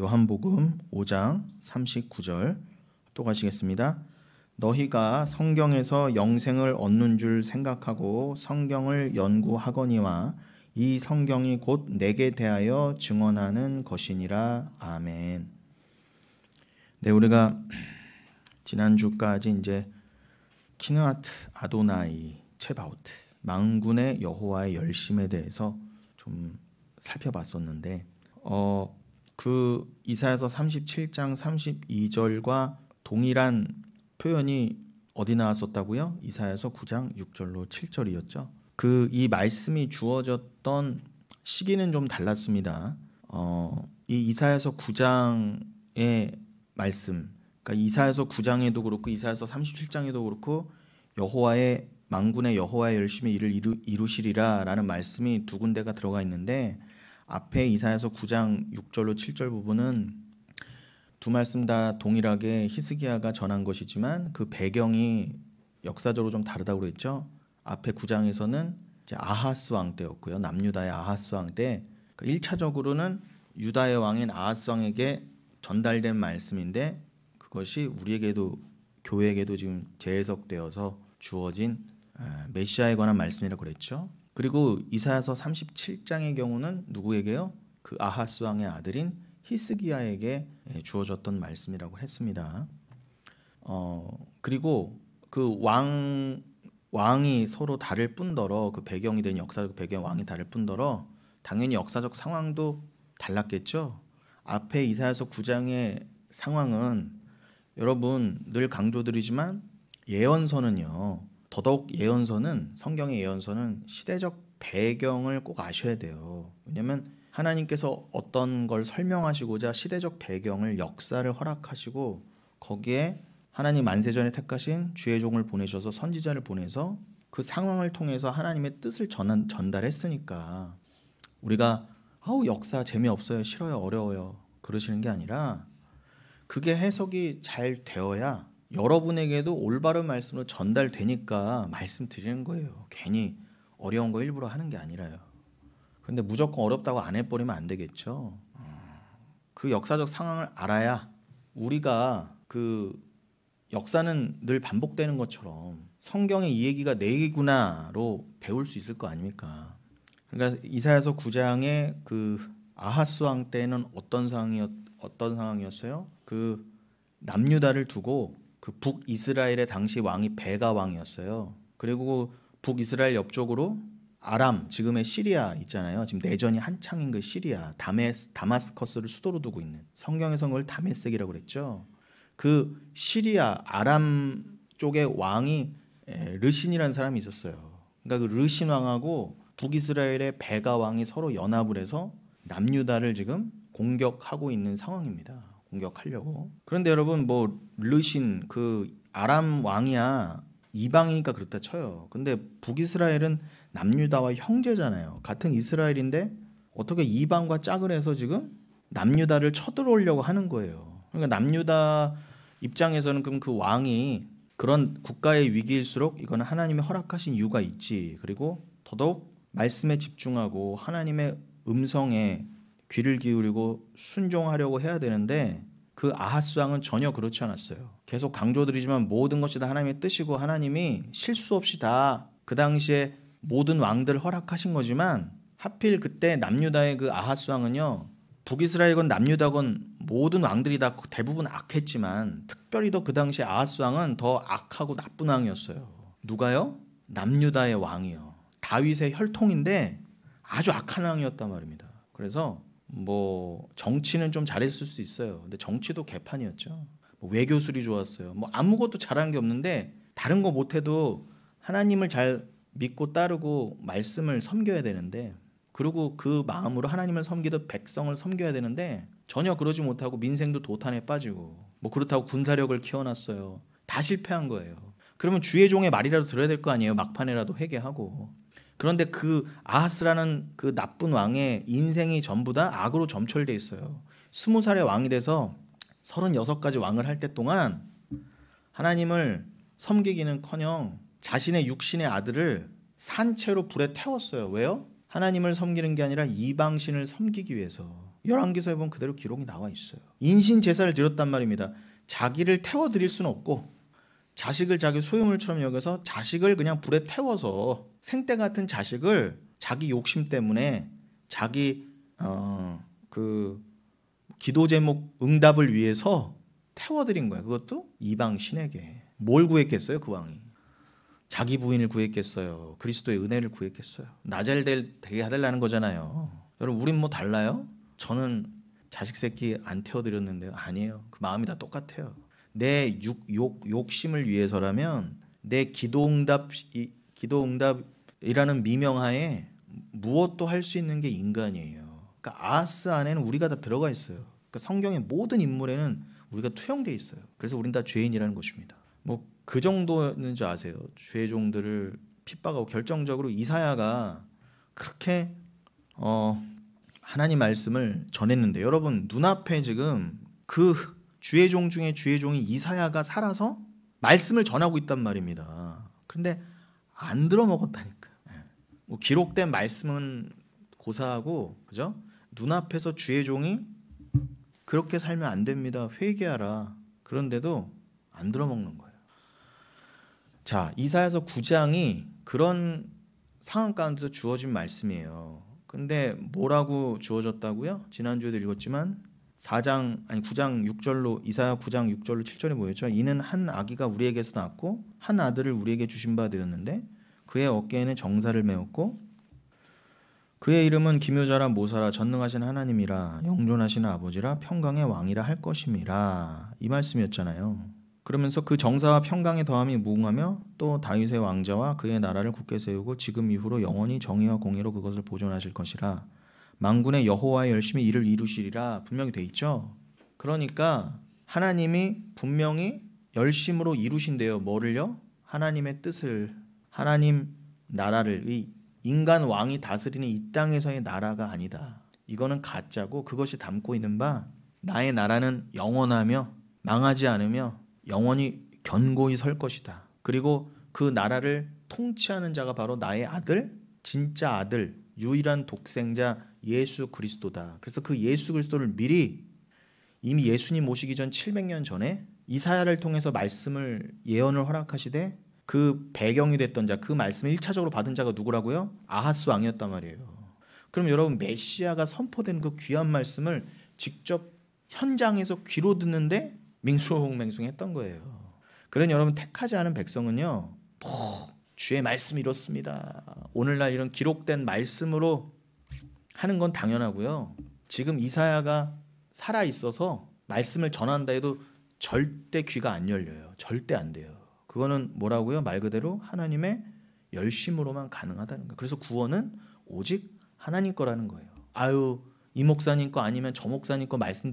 요한복음 5장 39절 또 가시겠습니다. 너희가 성경에서 영생을 얻는 줄 생각하고 성경을 연구하거니와 이 성경이 곧 내게 대하여 증언하는 것이니라. 아멘. 네, 우리가 지난주까지 이제 키느하트 아도나이 체바오트 만군의 여호와의 열심에 대해서 좀 살펴봤었는데 그 이사야서 37장 32절과 동일한 표현이 어디 나왔었다고요? 이사야서 9장 6절로 7절이었죠. 이 말씀이 주어졌던 시기는 좀 달랐습니다. 이 이사야서 9장의 말씀, 그러니까 이사야서 9장에도 그렇고 이사야서 37장에도 그렇고 여호와의 만군의 여호와의 열심히 이를 이루시리라라는 말씀이 두 군데가 들어가 있는데 앞에 이사야서 9장 6절로 7절 부분은 두 말씀 다 동일하게 히스기야가 전한 것이지만 그 배경이 역사적으로 좀 다르다고 그랬죠. 앞에 9장에서는 이제 아하스 왕 때였고요. 남유다의 아하스 왕 때 1차적으로는 유다의 왕인 아하스 왕에게 전달된 말씀인데 그것이 우리에게도 교회에게도 지금 재해석되어서 주어진 메시아에 관한 말씀이라고 그랬죠. 그리고 이사야서 37장의 경우는 누구에게요? 그 아하스 왕의 아들인 히스기야에게 주어졌던 말씀이라고 했습니다. 그리고 그 왕이 서로 다를 뿐더러 그 배경이 된 역사적 배경 왕이 다를 뿐더러 당연히 역사적 상황도 달랐겠죠. 앞에 이사야서 9장의 상황은 여러분 늘 강조드리지만 예언서는요. 더더욱 예언서는 성경의 예언서는 시대적 배경을 꼭 아셔야 돼요. 왜냐하면 하나님께서 어떤 걸 설명하시고자 시대적 배경을 역사를 허락하시고 거기에 하나님 만세전에 택하신 주의 종을 보내셔서 선지자를 보내서 그 상황을 통해서 하나님의 뜻을 전달했으니까 우리가 역사 재미없어요, 싫어요, 어려워요 그러시는 게 아니라 그게 해석이 잘 되어야 여러분에게도 올바른 말씀으로 전달되니까 말씀드리는 거예요. 괜히 어려운 거 일부러 하는 게 아니라요. 근데 무조건 어렵다고 안 해버리면 안 되겠죠. 그 역사적 상황을 알아야 우리가 그 역사는 늘 반복되는 것처럼 성경의 이 얘기가 내 얘기구나로 배울 수 있을 거 아닙니까? 그러니까 이사야서 9장의 그 아하스 왕 때는 어떤 상황이었어요? 그 남유다를 두고 그 북이스라엘의 당시 왕이 베가 왕이었어요. 그리고 북이스라엘 옆쪽으로 아람, 지금의 시리아 있잖아요. 지금 내전이 한창인 그 시리아, 다마스커스를 수도로 두고 있는 성경에서는 그걸 다메섹이라고 그랬죠. 그 시리아, 아람 쪽의 왕이 르신이라는 사람이 있었어요. 그러니까 그 르신 왕하고 북이스라엘의 베가 왕이 서로 연합을 해서 남유다를 지금 공격하고 있는 상황입니다. 공격하려고. 그런데 여러분 르신 그 아람 왕이야 이방이니까 그렇다 쳐요. 근데 북이스라엘은 남유다와 형제잖아요. 같은 이스라엘인데 어떻게 이방과 짝을 해서 지금 남유다를 쳐들어오려고 하는 거예요. 그러니까 남유다 입장에서는 그럼 그 왕이 그런 국가의 위기일수록 이거는 하나님이 허락하신 이유가 있지. 그리고 더더욱 말씀에 집중하고 하나님의 음성에 귀를 기울이고 순종하려고 해야 되는데 그 아하스 왕은 전혀 그렇지 않았어요. 계속 강조드리지만 모든 것이 다 하나님의 뜻이고 하나님이 실수 없이 다 그 당시에 모든 왕들을 허락하신 거지만 하필 그때 남유다의 그 아하스 왕은요. 북이스라엘건 남유다건 모든 왕들이 다 대부분 악했지만 특별히 더 그 당시 아하스 왕은 더 악하고 나쁜 왕이었어요. 누가요? 남유다의 왕이요. 다윗의 혈통인데 아주 악한 왕이었단 말입니다. 그래서 정치는 좀 잘했을 수 있어요. 근데 정치도 개판이었죠. 외교술이 좋았어요. 아무것도 잘한 게 없는데 다른 거 못해도 하나님을 잘 믿고 따르고 말씀을 섬겨야 되는데 그리고 그 마음으로 하나님을 섬기듯 백성을 섬겨야 되는데 전혀 그러지 못하고 민생도 도탄에 빠지고 그렇다고 군사력을 키워놨어요. 다 실패한 거예요. 그러면 주의 종의 말이라도 들어야 될 거 아니에요. 막판에라도 회개하고. 그런데 그 아하스라는 그 나쁜 왕의 인생이 전부 다 악으로 점철돼 있어요. 20살의 왕이 돼서 36가지 왕을 할 때 동안 하나님을 섬기기는커녕 자신의 육신의 아들을 산채로 불에 태웠어요. 왜요? 하나님을 섬기는 게 아니라 이방신을 섬기기 위해서. 열왕기서에 보면 그대로 기록이 나와 있어요. 인신 제사를 드렸단 말입니다. 자기를 태워드릴 수는 없고 자식을 자기 소유물처럼 여겨서 자식을 그냥 불에 태워서 생때 같은 자식을 자기 욕심 때문에 자기 그 기도 제목 응답을 위해서 태워드린 거예요. 그것도 이방 신에게. 뭘 구했겠어요? 그 왕이 자기 부인을 구했겠어요? 그리스도의 은혜를 구했겠어요? 나 잘 되게 해달라는 거잖아요. 여러분 우린 뭐 달라요? 저는 자식 새끼 안 태워드렸는데요. 아니에요. 그 마음이 다 똑같아요. 내 욕심을 위해서라면 내 기도 응답이라는 미명하에 무엇도 할 수 있는 게 인간이에요. 그러니까 아하스 안에는 우리가 다 들어가 있어요. 그러니까 성경의 모든 인물에는 우리가 투영돼 있어요. 그래서 우린 다 죄인이라는 것입니다. 뭐 그 정도는 줄 아세요. 죄종들을 핍박하고 결정적으로 이사야가 그렇게 하나님 말씀을 전했는데 여러분 눈앞에 지금 그 주의 종 중에 주의 종이 이사야가 살아서 말씀을 전하고 있단 말입니다. 그런데 안 들어먹었다니까요. 뭐 기록된 말씀은 고사하고 그죠? 눈앞에서 주의 종이 그렇게 살면 안 됩니다. 회개하라. 그런데도 안 들어먹는 거예요. 자, 이사야서 9장이 그런 상황 가운데서 주어진 말씀이에요. 근데 뭐라고 주어졌다고요? 지난주에도 읽었지만 9장 6절로 이사야 9장 6절로 7절에 뭐였죠? 이는 한 아기가 우리에게서 낳았고 한 아들을 우리에게 주신 바 되었는데 그의 어깨에는 정사를 메었고 그의 이름은 기묘자라 모사라 전능하신 하나님이라 영존하시는 아버지라 평강의 왕이라 할 것임이라 이 말씀이었잖아요. 그러면서 그 정사와 평강의 더함이 무궁하며 또 다윗의 왕자와 그의 나라를 굳게 세우고 지금 이후로 영원히 정의와 공의로 그것을 보존하실 것이라 만군의 여호와의 열심히 이를 이루시리라 분명히 돼 있죠. 그러니까 하나님이 분명히 열심으로 이루신대요. 뭐를요? 하나님의 뜻을, 하나님 나라를, 이 인간 왕이 다스리는 이 땅에서의 나라가 아니다. 이거는 가짜고 그것이 담고 있는 바 나의 나라는 영원하며 망하지 않으며 영원히 견고히 설 것이다. 그리고 그 나라를 통치하는 자가 바로 나의 아들, 진짜 아들, 유일한 독생자 예수 그리스도다. 그래서 그 예수 그리스도를 미리 이미 예수님 오시기 전 700년 전에 이사야를 통해서 말씀을 예언을 허락하시되 그 배경이 됐던 자, 그 말씀을 1차적으로 받은 자가 누구라고요? 아하스 왕이었단 말이에요. 그럼 여러분 메시아가 선포된 그 귀한 말씀을 직접 현장에서 귀로 듣는데 맹숭맹숭했던 거예요. 그러니 여러분 택하지 않은 백성은요, 주의 말씀이 이렇습니다. 오늘날 이런 기록된 말씀으로 하는 건 당연하고요. 지금 이사야가 살아 있어서 말씀을 전한다 해도 절대 귀가 안 열려요. 절대 안 돼요. 그거는 뭐라고요? 말 그대로 하나님의 열심으로만 가능하다는 거예요. 그래서 구원은 오직 하나님 거라는 거예요. 아유, 이 목사님 거 아니면 저 목사님 거 말씀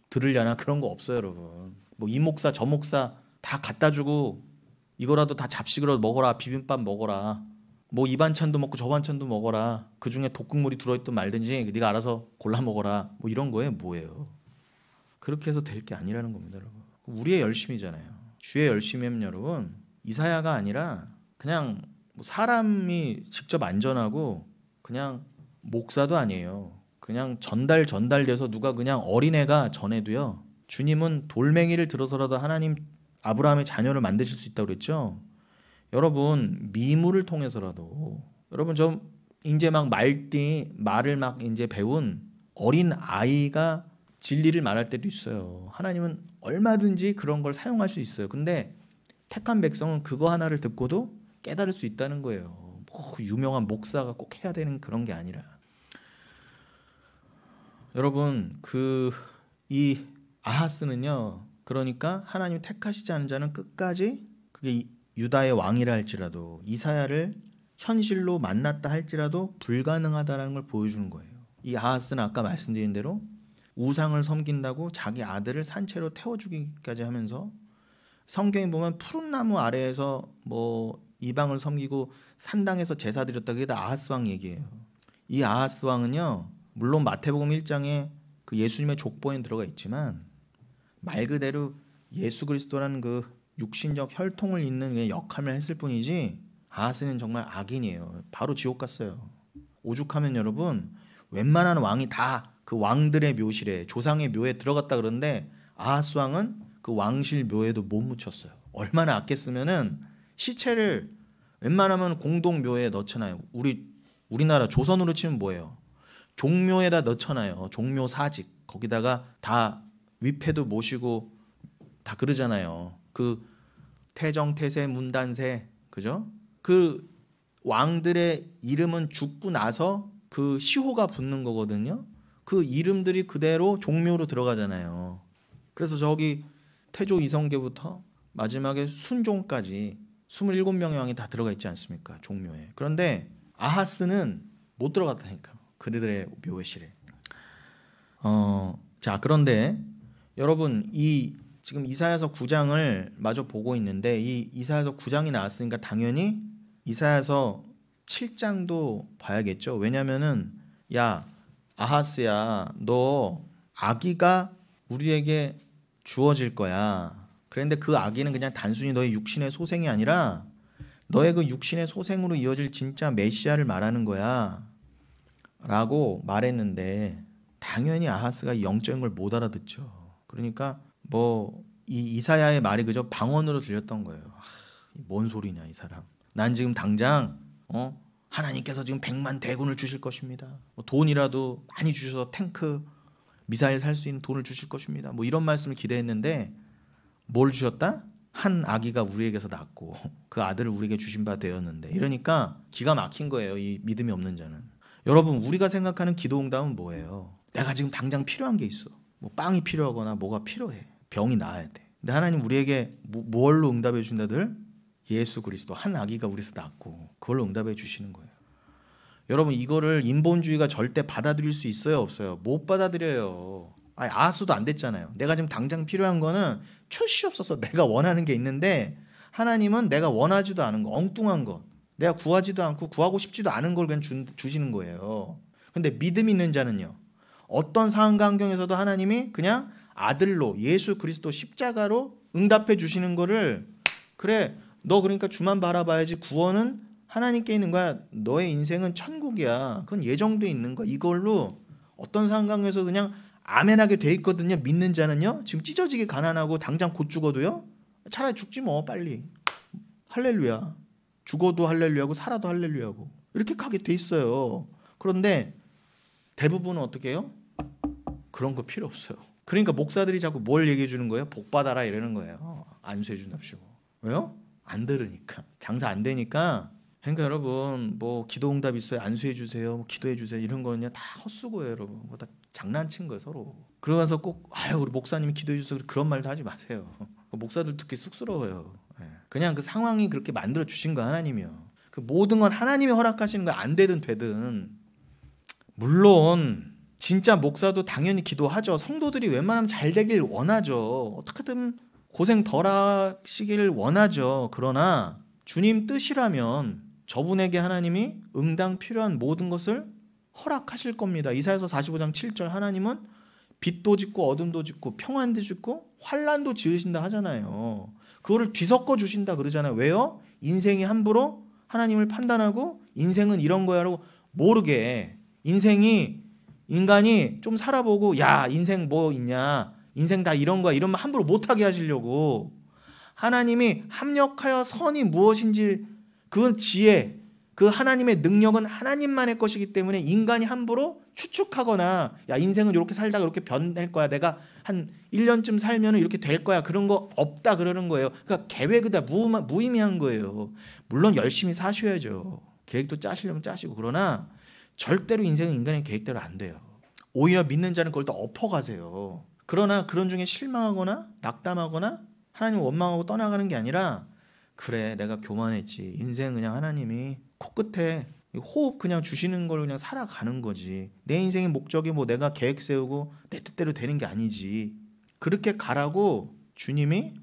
들으려나? 그런 거 없어요, 여러분. 뭐 이 목사 저 목사 다 갖다 주고 이거라도 다 잡식으로 먹어라. 비빔밥 먹어라. 뭐 이 반찬도 먹고 저 반찬도 먹어라. 그중에 독극물이 들어있든 말든지 네가 알아서 골라 먹어라. 뭐 이런 거에 뭐예요? 그렇게 해서 될 게 아니라는 겁니다, 여러분. 우리의 열심이잖아요. 주의 열심이면 여러분 이사야가 아니라 그냥 뭐 사람이 직접 안전하고 그냥 목사도 아니에요. 그냥 전달돼서 누가 그냥 어린애가 전해도요. 주님은 돌멩이를 들어서라도 하나님 아브라함의 자녀를 만드실 수 있다고 그랬죠. 여러분 미물을 통해서라도 여러분 좀 이제 막 말을 막 이제 배운 어린 아이가 진리를 말할 때도 있어요. 하나님은 얼마든지 그런 걸 사용할 수 있어요. 근데 택한 백성은 그거 하나를 듣고도 깨달을 수 있다는 거예요. 뭐 유명한 목사가 꼭 해야 되는 그런 게 아니라. 여러분 이 아하스는요. 그러니까 하나님 택하시지 않은 자는 끝까지 그게 유다의 왕이라 할지라도 이사야를 현실로 만났다 할지라도 불가능하다는 걸 보여주는 거예요. 이 아하스는 아까 말씀드린 대로 우상을 섬긴다고 자기 아들을 산채로 태워 죽이기까지 하면서 성경에 보면 푸른 나무 아래에서 뭐 이방을 섬기고 산당에서 제사 드렸다. 그게 다 아하스 왕 얘기예요. 이 아하스 왕은요. 물론 마태복음 1장에 그 예수님의 족보에 들어가 있지만 말 그대로 예수 그리스도라는 그 육신적 혈통을 잇는 역할을 했을 뿐이지 아하스는 정말 악인이에요. 바로 지옥 갔어요. 오죽하면 여러분 웬만한 왕이 다 그 왕들의 묘실에 조상의 묘에 들어갔다 그러는데 아하스 왕은 그 왕실 묘에도 못 묻혔어요. 얼마나 아꼈으면은 시체를 웬만하면 공동 묘에 넣잖아요. 우리나라 조선으로 치면 뭐예요? 종묘에다 넣잖아요. 종묘 사직 거기다가 다 위패도 모시고 다 그러잖아요. 그 태정, 태세, 문단세 그죠? 그 왕들의 이름은 죽고 나서 그 시호가 붙는 거거든요. 그 이름들이 그대로 종묘로 들어가잖아요. 그래서 저기 태조 이성계부터 마지막에 순종까지 27명의 왕이 다 들어가 있지 않습니까? 종묘에. 그런데 아하스는 못 들어갔다니까. 그들의 묘실에. 자, 그런데 여러분 이 지금 이사야서 9장을 마저 보고 있는데 이 이사야서 9장이 나왔으니까 당연히 이사야서 7장도 봐야겠죠. 왜냐면은 야 아하스야 너 아기가 우리에게 주어질 거야. 그런데 그 아기는 그냥 단순히 너의 육신의 소생이 아니라 너의 그 육신의 소생으로 이어질 진짜 메시아를 말하는 거야 라고 말했는데 당연히 아하스가 영적인 걸 못 알아듣죠. 그러니까 뭐 이 이사야의 말이 그저 방언으로 들렸던 거예요. 뭔 소리냐 이 사람. 난 지금 당장 하나님께서 지금 100만 대군을 주실 것입니다. 뭐 돈이라도 많이 주셔서 탱크 미사일 살 수 있는 돈을 주실 것입니다. 뭐 이런 말씀을 기대했는데 뭘 주셨다? 한 아기가 우리에게서 낳고 그 아들을 우리에게 주신 바 되었는데 이러니까 기가 막힌 거예요. 이 믿음이 없는 자는. 여러분 우리가 생각하는 기도응답은 뭐예요? 내가 지금 당장 필요한 게 있어. 뭐 빵이 필요하거나 뭐가 필요해. 병이 나아야 돼. 근데 하나님 우리에게 뭘로 응답해 주신다들? 예수 그리스도 한 아기가 우리에서 낳고 그걸로 응답해 주시는 거예요. 여러분 이거를 인본주의가 절대 받아들일 수 있어요 없어요? 못 받아들여요. 아하스도 안 됐잖아요. 내가 지금 당장 필요한 거는 출시없어서 내가 원하는 게 있는데 하나님은 내가 원하지도 않은 거 엉뚱한 거 내가 구하지도 않고 구하고 싶지도 않은 걸 그냥 주시는 거예요. 근데 믿음 있는 자는요 어떤 상황과 환경에서도 하나님이 그냥 아들로 예수 그리스도 십자가로 응답해 주시는 거를 그래 너 그러니까 주만 바라봐야지 구원은 하나님께 있는 거야. 너의 인생은 천국이야. 그건 예정돼 있는 거야. 이걸로 어떤 상황에서 그냥 아멘하게 돼 있거든요. 믿는 자는요. 지금 찢어지게 가난하고 당장 곧 죽어도요. 차라리 죽지 뭐 빨리. 할렐루야. 죽어도 할렐루야고 살아도 할렐루야고. 이렇게 가게 돼 있어요. 그런데 대부분은 어떻게 해요? 그런 거 필요 없어요. 그러니까 목사들이 자꾸 뭘 얘기해 주는 거예요? 복 받아라 이러는 거예요. 안수해 준답시고. 왜요? 안 들으니까. 장사 안 되니까. 그러니까 여러분 뭐 기도응답 있어요. 안수해 주세요. 뭐 기도해 주세요. 이런 거는요 다 헛수고예요, 여러분. 뭐 다 장난친 거예요, 서로. 그러면서 꼭 우리 목사님이 기도해 주세요. 그런 말도 하지 마세요. 목사들 듣기 쑥스러워요. 그냥 그 상황이 그렇게 만들어 주신 거 하나님이요. 그 모든 건 하나님이 허락하시는 거 안 되든 되든. 물론 진짜 목사도 당연히 기도하죠. 성도들이 웬만하면 잘 되길 원하죠. 어떻게든 고생 덜 하시길 원하죠. 그러나 주님 뜻이라면 저분에게 하나님이 응당 필요한 모든 것을 허락하실 겁니다. 이사야서 45장 7절 하나님은 빛도 짓고 어둠도 짓고 평안도 짓고 환란도 지으신다 하잖아요. 그거를 뒤섞어 주신다 그러잖아요. 왜요? 인생이 함부로 하나님을 판단하고 인생은 이런 거야라고 모르게 인간이 좀 살아보고 야 인생 뭐 있냐 인생 다 이런 거야 이런 말 함부로 못하게 하시려고 하나님이 합력하여 선이 무엇인지 그 지혜 그 하나님의 능력은 하나님만의 것이기 때문에 인간이 함부로 추측하거나 야 인생은 이렇게 살다가 이렇게 변할 거야 내가 한 1년쯤 살면 이렇게 될 거야 그런 거 없다 그러는 거예요. 그러니까 계획이다 무의미한 거예요. 물론 열심히 사셔야죠. 계획도 짜시려면 짜시고 그러나 절대로 인생은 인간의 계획대로 안 돼요. 오히려 믿는 자는 그걸 더 엎어가세요. 그러나 그런 중에 실망하거나 낙담하거나 하나님을 원망하고 떠나가는 게 아니라 그래 내가 교만했지 인생 그냥 하나님이 코끝에 호흡 그냥 주시는 걸 그냥 살아가는 거지 내 인생의 목적이 뭐 내가 계획 세우고 내 뜻대로 되는 게 아니지 그렇게 가라고 주님이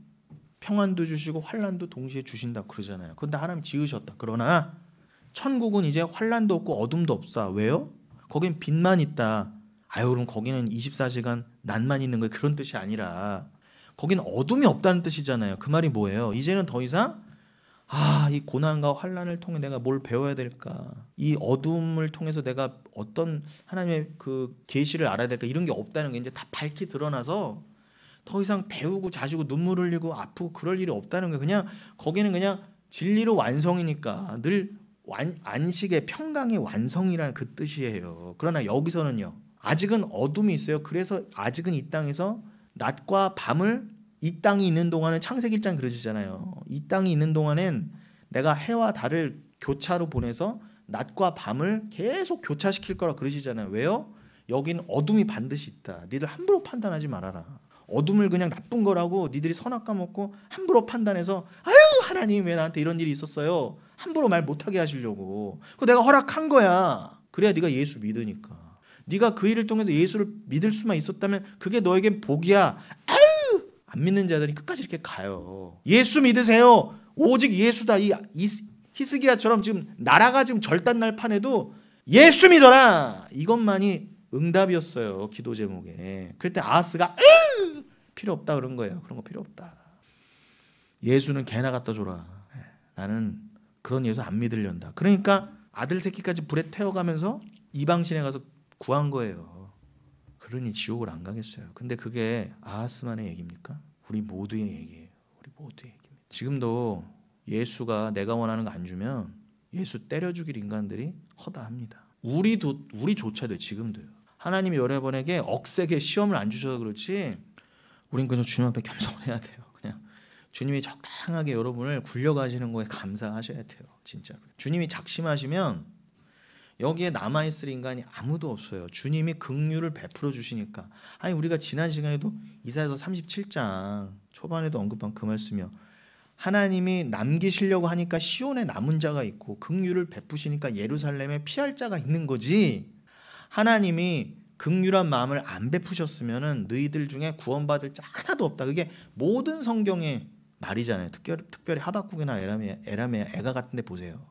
평안도 주시고 환란도 동시에 주신다 그러잖아요. 그런데 하나님 지으셨다. 그러나 천국은 이제 환란도 없고 어둠도 없어. 왜요? 거긴 빛만 있다. 그럼 거기는 24시간 낮만 있는 거예요. 그런 뜻이 아니라 거긴 어둠이 없다는 뜻이잖아요. 그 말이 뭐예요? 이제는 더 이상 이 고난과 환난을 통해 내가 뭘 배워야 될까? 이 어둠을 통해서 내가 어떤 하나님의 그 계시를 알아야 될까? 이런 게 없다는 게 이제 다 밝히 드러나서 더 이상 배우고 자시고 눈물 흘리고 아프고 그럴 일이 없다는 거예요. 그냥 거기는 그냥 진리로 완성이니까 늘 안식의 평강의 완성이라는 그 뜻이에요. 그러나 여기서는요. 아직은 어둠이 있어요. 그래서 아직은 이 땅에서 낮과 밤을 이 땅이 있는 동안은 창세기 1장 그러시잖아요. 이 땅이 있는 동안엔 내가 해와 달을 교차로 보내서 낮과 밤을 계속 교차시킬 거라 그러시잖아요. 왜요? 여긴 어둠이 반드시 있다. 니들 함부로 판단하지 말아라. 어둠을 그냥 나쁜 거라고 니들이 선악 까먹고 함부로 판단해서 아유 하나님 왜 나한테 이런 일이 있었어요. 함부로 말 못하게 하시려고. 그거 내가 허락한 거야. 그래야 네가 예수 믿으니까. 네가 그 일을 통해서 예수를 믿을 수만 있었다면 그게 너에겐 복이야. 아유 안 믿는 자들이 끝까지 이렇게 가요. 예수 믿으세요. 오직 예수다. 이 히스기야처럼 지금 나라가 지금 절단날 판에도 예수 믿어라. 이것만이 응답이었어요. 기도 제목에. 그럴 때 아하스가 필요 없다 그런 거예요. 그런 거 필요 없다. 예수는 개나 갖다 줘라. 나는 그런 예수 안 믿으련다. 그러니까 아들 새끼까지 불에 태워가면서 이방신에 가서 구한 거예요. 그러니 지옥을 안 가겠어요. 근데 그게 아하스만의 얘기입니까? 우리 모두의 얘기예요. 우리 모두의 얘기입니다. 지금도 예수가 내가 원하는 거 안 주면 예수 때려 죽일 인간들이 허다합니다. 우리조차도 지금도요. 하나님이 여러분에게 억세게 시험을 안 주셔서 그렇지 우린 그냥 주님 앞에 겸손해야 돼요. 그냥 주님이 적당하게 여러분을 굴려가시는 거에 감사하셔야 돼요. 진짜로. 주님이 작심하시면 여기에 남아있을 인간이 아무도 없어요. 주님이 긍휼을 베풀어 주시니까. 아니 우리가 지난 시간에도 이사야서 37장 초반에도 언급한 그 말씀이요. 하나님이 남기시려고 하니까 시온에 남은 자가 있고 긍휼을 베푸시니까 예루살렘에 피할 자가 있는 거지. 하나님이 긍휼한 마음을 안 베푸셨으면은 너희들 중에 구원받을 자 하나도 없다. 그게 모든 성경의 말이잖아요. 특별히 하박국이나 에라메야 애가 같은 데 보세요.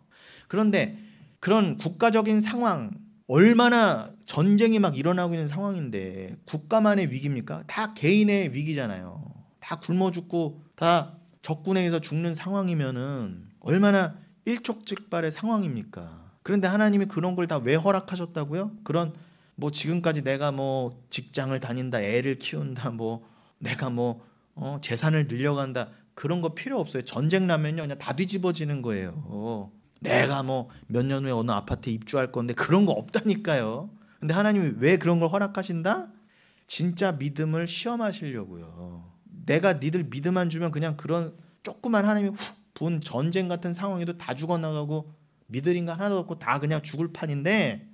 그런데 그런 국가적인 상황, 얼마나 전쟁이 막 일어나고 있는 상황인데 국가만의 위기입니까? 다 개인의 위기잖아요. 다 굶어 죽고 다 적군에 의해서 죽는 상황이면은 얼마나 일촉즉발의 상황입니까? 그런데 하나님이 그런 걸 다 왜 허락하셨다고요? 그런 뭐 지금까지 내가 뭐 직장을 다닌다, 애를 키운다, 뭐 내가 뭐 재산을 늘려간다 그런 거 필요 없어요. 전쟁 나면요 그냥 다 뒤집어지는 거예요. 내가 뭐 몇 년 후에 어느 아파트에 입주할 건데 그런 거 없다니까요. 근데 하나님이 왜 그런 걸 허락하신다? 진짜 믿음을 시험하시려고요. 내가 니들 믿음 안 주면 그냥 그런 조그만 하나님이 훅 분 전쟁 같은 상황에도 다 죽어나가고 믿을 인간 하나도 없고 다 그냥 죽을 판인데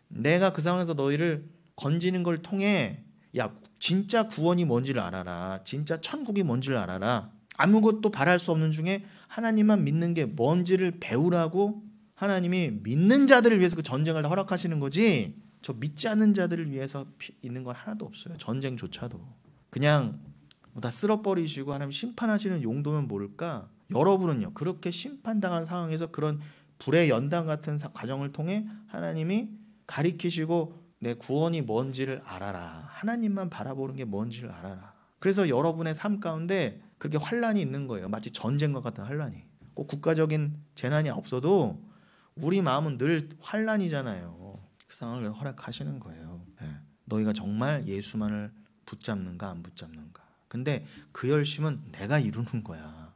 내가 그 상황에서 너희를 건지는 걸 통해 야 진짜 구원이 뭔지를 알아라. 진짜 천국이 뭔지를 알아라. 아무것도 바랄 수 없는 중에 하나님만 믿는 게 뭔지를 배우라고 하나님이 믿는 자들을 위해서 그 전쟁을 허락하시는 거지 저 믿지 않는 자들을 위해서 있는 건 하나도 없어요. 전쟁조차도. 그냥 다 쓸어버리시고 하나님 심판하시는 용도면 모를까? 여러분은요 그렇게 심판당한 상황에서 그런 불의 연단 같은 과정을 통해 하나님이 가리키시고 내 구원이 뭔지를 알아라. 하나님만 바라보는 게 뭔지를 알아라. 그래서 여러분의 삶 가운데 그렇게 환난이 있는 거예요. 마치 전쟁과 같은 환난이. 꼭 국가적인 재난이 없어도 우리 마음은 늘 환난이잖아요. 그 상황을 허락하시는 거예요. 네. 너희가 정말 예수만을 붙잡는가 안 붙잡는가. 근데 그 열심은 내가 이루는 거야.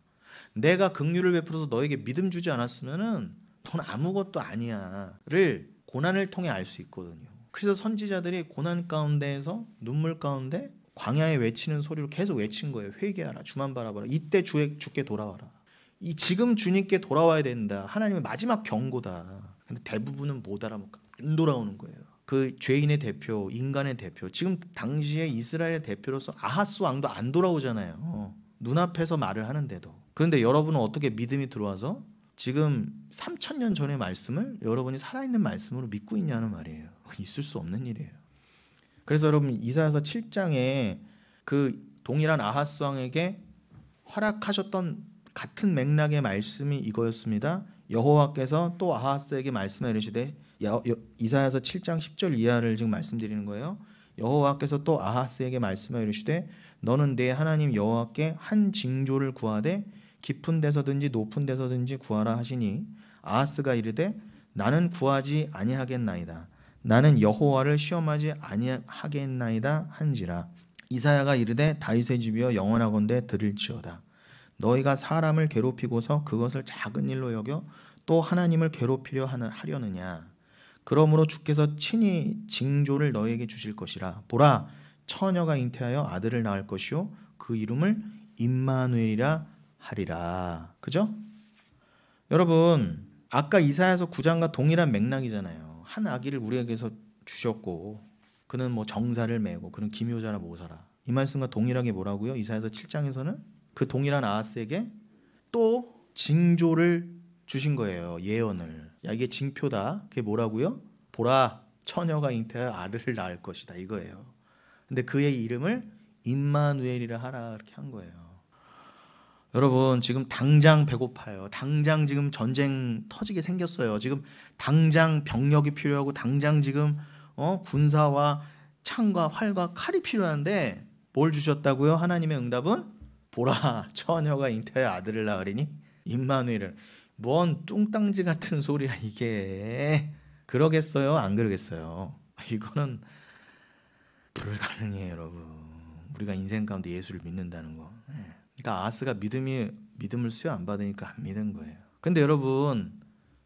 내가 긍휼을 베풀어서 너에게 믿음 주지 않았으면은 넌 아무것도 아니야를 고난을 통해 알 수 있거든요. 그래서 선지자들이 고난 가운데에서 눈물 가운데 광야에 외치는 소리로 계속 외친 거예요. 회개하라. 주만 바라봐라. 이때 주께 돌아와라. 지금 주님께 돌아와야 된다. 하나님의 마지막 경고다. 근데 대부분은 못 알아먹고 안 돌아오는 거예요. 그 죄인의 대표, 인간의 대표. 지금 당시에 이스라엘의 대표로서 아하스 왕도 안 돌아오잖아요. 눈앞에서 말을 하는데도. 그런데 여러분은 어떻게 믿음이 들어와서 지금 3000년 전의 말씀을 여러분이 살아있는 말씀으로 믿고 있냐는 말이에요. 있을 수 없는 일이에요. 그래서 여러분 이사야서 7장에 그 동일한 아하스 왕에게 허락하셨던 같은 맥락의 말씀이 이거였습니다. 여호와께서 또 아하스에게 말씀해 이르시되 이사야서 7장 10절 이하를 지금 말씀드리는 거예요. 여호와께서 또 아하스에게 말씀해 이르시되 너는 내 하나님 여호와께 한 징조를 구하되 깊은 데서든지 높은 데서든지 구하라 하시니 아하스가 이르되 나는 구하지 아니하겠나이다. 나는 여호와를 시험하지 아니하겠나이다 한지라. 이사야가 이르되 다윗의 집이여 영원하건대 들을지어다. 너희가 사람을 괴롭히고서 그것을 작은 일로 여겨 또 하나님을 괴롭히려 하려느냐. 그러므로 주께서 친히 징조를 너희에게 주실 것이라. 보라, 처녀가 잉태하여 아들을 낳을 것이요 그 이름을 임마누엘이라 하리라. 그죠? 여러분, 아까 이사야서 9장과 동일한 맥락이잖아요. 한 아기를 우리에게서 주셨고 그는 뭐 정사를 메고 그는 기묘자라 모사라. 이 말씀과 동일하게 뭐라고요? 이사야서 7장에서는 그 동일한 아하스에게 또 징조를 주신 거예요. 예언을. 야, 이게 징표다. 그게 뭐라고요? 보라, 처녀가 잉태하여 아들을 낳을 것이다. 이거예요. 근데 그의 이름을 임마누엘이라 하라. 이렇게 한 거예요. 여러분, 지금 당장 배고파요. 당장 지금 전쟁 터지게 생겼어요. 지금 당장 병력이 필요하고 당장 지금 군사와 창과 활과 칼이 필요한데 뭘 주셨다고요? 하나님의 응답은 보라, 처녀가 잉태하여 아들을 낳으리니 임마누엘을. 뭔 뚱땅지 같은 소리야 이게. 그러겠어요? 안 그러겠어요? 이거는 불가능해요, 여러분. 우리가 인생 가운데 예수를 믿는다는 거. 그러니까 아하스가 믿음을 수여 안 받으니까 안 믿은 거예요. 근데 여러분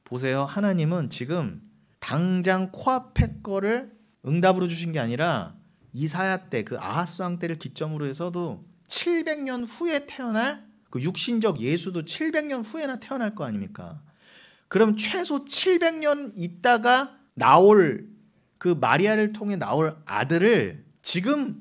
보세요. 하나님은 지금 당장 코앞의 거를 응답으로 주신 게 아니라 이사야 때 그 아하스 왕 때를 기점으로 해서도 700년 후에 태어날 그 육신적 예수도 700년 후에나 태어날 거 아닙니까? 그럼 최소 700년 있다가 나올 그 마리아를 통해 나올 아들을 지금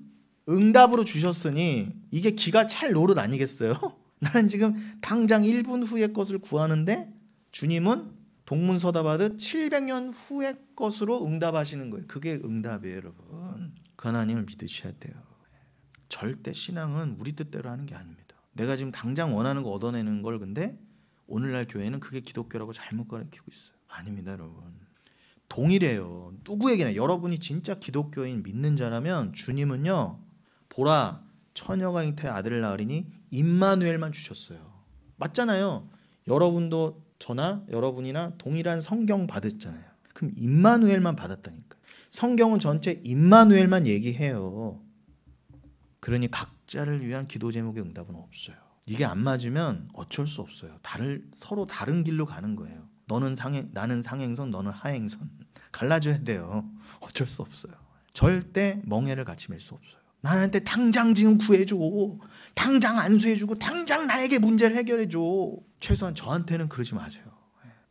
응답으로 주셨으니 이게 기가 찰 노릇 아니겠어요? 나는 지금 당장 1분 후의 것을 구하는데 주님은 동문서답하듯 700년 후의 것으로 응답하시는 거예요. 그게 응답이에요, 여러분. 그 하나님을 믿으셔야 돼요. 절대 신앙은 우리 뜻대로 하는 게 아닙니다. 내가 지금 당장 원하는 거 얻어내는 걸 근데 오늘날 교회는 그게 기독교라고 잘못 가르치고 있어요. 아닙니다, 여러분. 동일해요. 누구에게나 여러분이 진짜 기독교인 믿는 자라면 주님은요. 보라, 처녀가 잉태하여 아들을 낳으리니 임마누엘만 주셨어요. 맞잖아요. 여러분도 저나 여러분이나 동일한 성경 받았잖아요. 그럼 임마누엘만 받았다니까. 성경은 전체 임마누엘만 얘기해요. 그러니 각자를 위한 기도 제목의 응답은 없어요. 이게 안 맞으면 어쩔 수 없어요. 서로 다른 길로 가는 거예요. 나는 상행선, 너는 하행선. 갈라져야 돼요. 어쩔 수 없어요. 절대 멍해를 같이 맬 수 없어요. 나한테 당장 지금 구해줘. 당장 안수해주고 당장 나에게 문제를 해결해줘. 최소한 저한테는 그러지 마세요.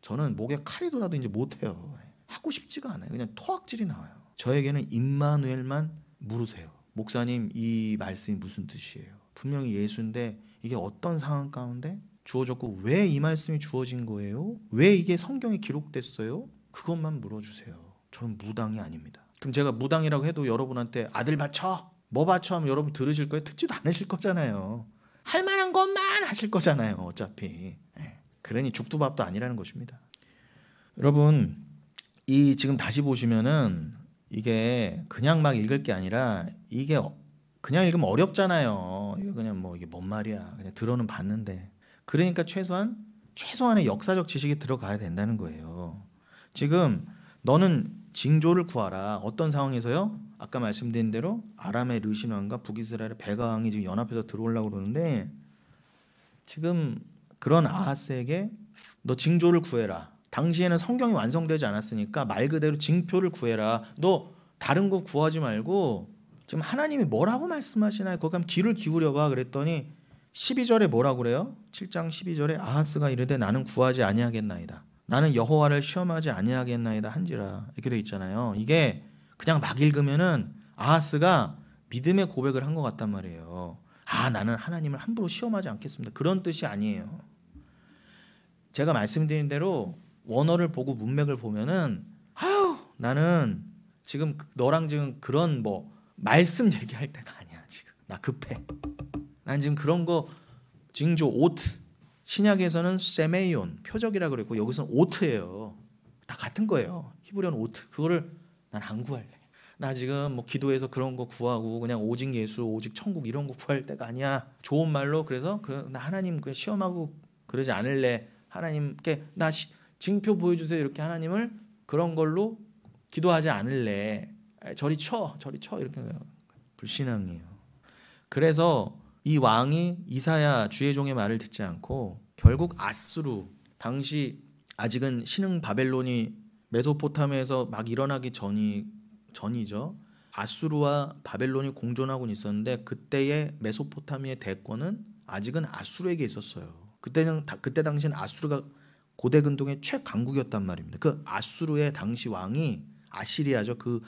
저는 목에 칼이 돌아도 이제 못해요. 하고 싶지가 않아요. 그냥 토악질이 나와요. 저에게는 임마누엘만 물으세요. 목사님, 이 말씀이 무슨 뜻이에요? 분명히 예수인데 이게 어떤 상황 가운데 주어졌고 왜 이 말씀이 주어진 거예요? 왜 이게 성경에 기록됐어요? 그것만 물어주세요. 저는 무당이 아닙니다. 그럼 제가 무당이라고 해도 여러분한테 아들 바쳐, 뭐 바쳐 하면 여러분 들으실 거예요? 듣지도 않으실 거잖아요. 할 만한 것만 하실 거잖아요. 어차피. 그러니 죽도 밥도 아니라는 것입니다. 여러분, 이 지금 다시 보시면은 이게 그냥 막 읽을 게 아니라 이게 그냥 읽으면 어렵잖아요. 이거 그냥 뭐 이게 뭔 말이야. 그냥 들어는 봤는데. 그러니까 최소한의 역사적 지식이 들어가야 된다는 거예요. 지금 너는 징조를 구하라. 어떤 상황에서요? 아까 말씀드린 대로 아람의 르신 왕과 북이스라엘의 베가 왕이 지금 연합해서 들어오려고 그러는데 지금 그런 아하스에게 너 징조를 구해라. 당시에는 성경이 완성되지 않았으니까 말 그대로 징표를 구해라. 너 다른 거 구하지 말고 지금 하나님이 뭐라고 말씀하시나요? 거기 한번 귀를 기울여봐. 그랬더니 12절에 뭐라고 그래요? 7장 12절에 아하스가 이르되 나는 구하지 아니하겠나이다. 나는 여호와를 시험하지 아니하겠나이다 한지라. 이렇게 돼 있잖아요. 이게 그냥 막 읽으면은 아하스가 믿음의 고백을 한 것 같단 말이에요. 나는 하나님을 함부로 시험하지 않겠습니다. 그런 뜻이 아니에요. 제가 말씀드린 대로 원어를 보고 문맥을 보면은 나는 지금 너랑 지금 그런 뭐 말씀 얘기할 때가 아니야. 지금 나 급해. 난 지금 그런 거 징조 오트, 신약에서는 세메이온 표적이라 그랬고 여기서는 오트예요. 다 같은 거예요. 히브리어는 오트. 그거를 난 안 구할래. 나 지금 뭐 기도해서 그런 거 구하고 그냥 오직 예수, 오직 천국 이런 거 구할 때가 아니야. 좋은 말로 그래서 나 하나님 그 시험하고 그러지 않을래. 하나님께 나 징표 보여주세요. 이렇게 하나님을 그런 걸로 기도하지 않을래. 저리 쳐 이렇게 불신앙이에요. 그래서 이 왕이 이사야 주의 종의 말을 듣지 않고 결국 아수르, 당시 아직은 신흥 바벨론이 메소포타미아에서 막 일어나기 전이죠. 아수르와 바벨론이 공존하고 있었는데 그때의 메소포타미아의 대권은 아직은 아수르에게 있었어요. 그때 당시엔 아수르가 고대 근동의 최강국이었단 말입니다. 그 아수르의 당시 왕이 아시리아죠. 그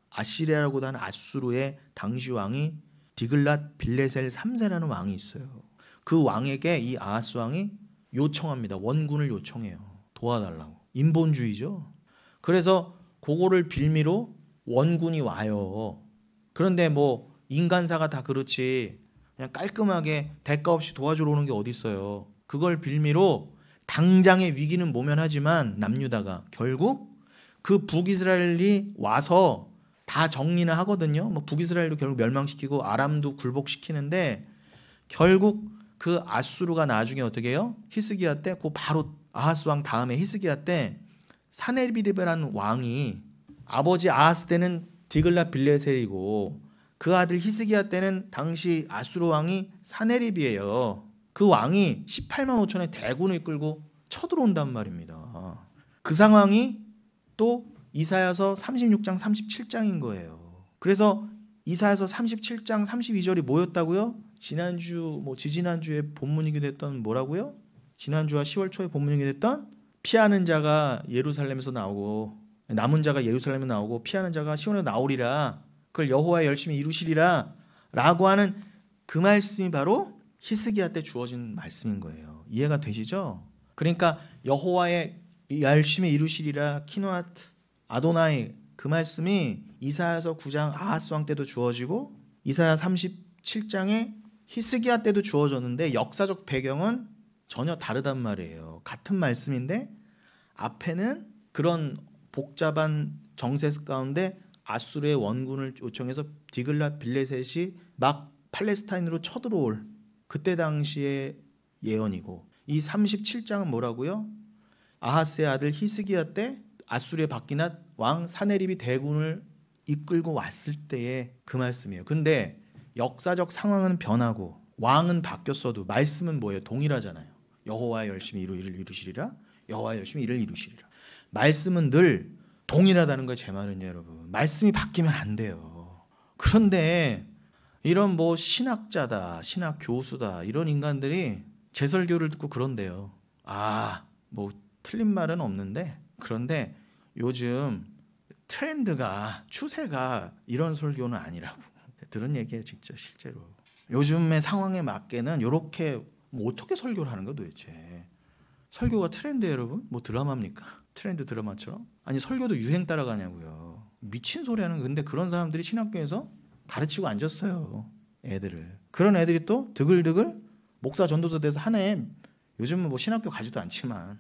아시리아라고도 하는 아수르의 당시 왕이 디글랏 빌레셀 3세라는 왕이 있어요. 그 왕에게 이 아하스 왕이 요청합니다. 원군을 요청해요. 도와달라고. 인본주의죠. 그래서 그거를 빌미로 원군이 와요. 그런데 뭐 인간사가 다 그렇지 그냥 깔끔하게 대가 없이 도와주러 오는 게 어디 있어요. 그걸 빌미로 당장의 위기는 모면하지만 남유다가 결국 그 북이스라엘이 와서 다 정리는 하거든요. 뭐 북이스라엘도 결국 멸망시키고 아람도 굴복시키는데 결국 그 아수르가 나중에 어떻게 해요? 히스기야 때 그 바로 아하스 왕 다음에 히스기야 때 사네비르라는 왕이 아버지 아하스 때는 디글랏 빌레셀이고 그 아들 히스기야 때는 당시 아수르 왕이 사네립이에요. 그 왕이 18만 5천의 대군을 이끌고 쳐들어온단 말입니다. 그 상황이 또 이사야서 36장 37장인 거예요. 그래서 이사야서 37장 32절이 뭐였다고요? 지지난주에 본문이기도 했던 뭐라고요? 지난주와 10월 초에 본문이기도 했던 피하는 자가 예루살렘에서 나오고 남은 자가 예루살렘에 나오고 피하는 자가 시온에 나오리라. 그걸 여호와의 열심히 이루시리라 라고 하는 그 말씀이 바로 히스기야 때 주어진 말씀인 거예요. 이해가 되시죠? 그러니까 여호와의 열심히 이루시리라 키누아트 아도나이 그 말씀이 이사야서 9장 아하스 왕 때도 주어지고 이사야 37장에 히스기야 때도 주어졌는데 역사적 배경은 전혀 다르단 말이에요. 같은 말씀인데 앞에는 그런 복잡한 정세 가운데 아수르의 원군을 요청해서 디글랏 빌레셋이 막 팔레스타인으로 쳐들어올 그때 당시의 예언이고 이 37장은 뭐라고요? 아하스의 아들 히스기야 때 아수르의 바기낫 왕 사네립이 대군을 이끌고 왔을 때의 그 말씀이에요. 근데 역사적 상황은 변하고 왕은 바뀌었어도 말씀은 뭐예요? 동일하잖아요. 여호와의 열심히 이루시리라. 여호와의 열심히 일을 이루시리라. 말씀은 늘 동일하다는 거예요. 제 말은요, 여러분. 말씀이 바뀌면 안 돼요. 그런데 이런 뭐 신학자다, 신학 교수다 이런 인간들이 제 설교를 듣고 그런데요. 뭐 틀린 말은 없는데 그런데 요즘 트렌드가 추세가 이런 설교는 아니라고 들은 얘기예요. 진짜 실제로 요즘의 상황에 맞게는 이렇게 뭐 어떻게 설교를 하는 거야 도대체. 설교가 트렌드예요 여러분? 뭐 드라마입니까? 트렌드 드라마처럼? 아니 설교도 유행 따라가냐고요. 미친 소리 하는. 근데 그런 사람들이 신학교에서 가르치고 앉았어요. 애들을. 그런 애들이 또 드글드글 목사 전도사 돼서 한 해 요즘은 뭐 신학교 가지도 않지만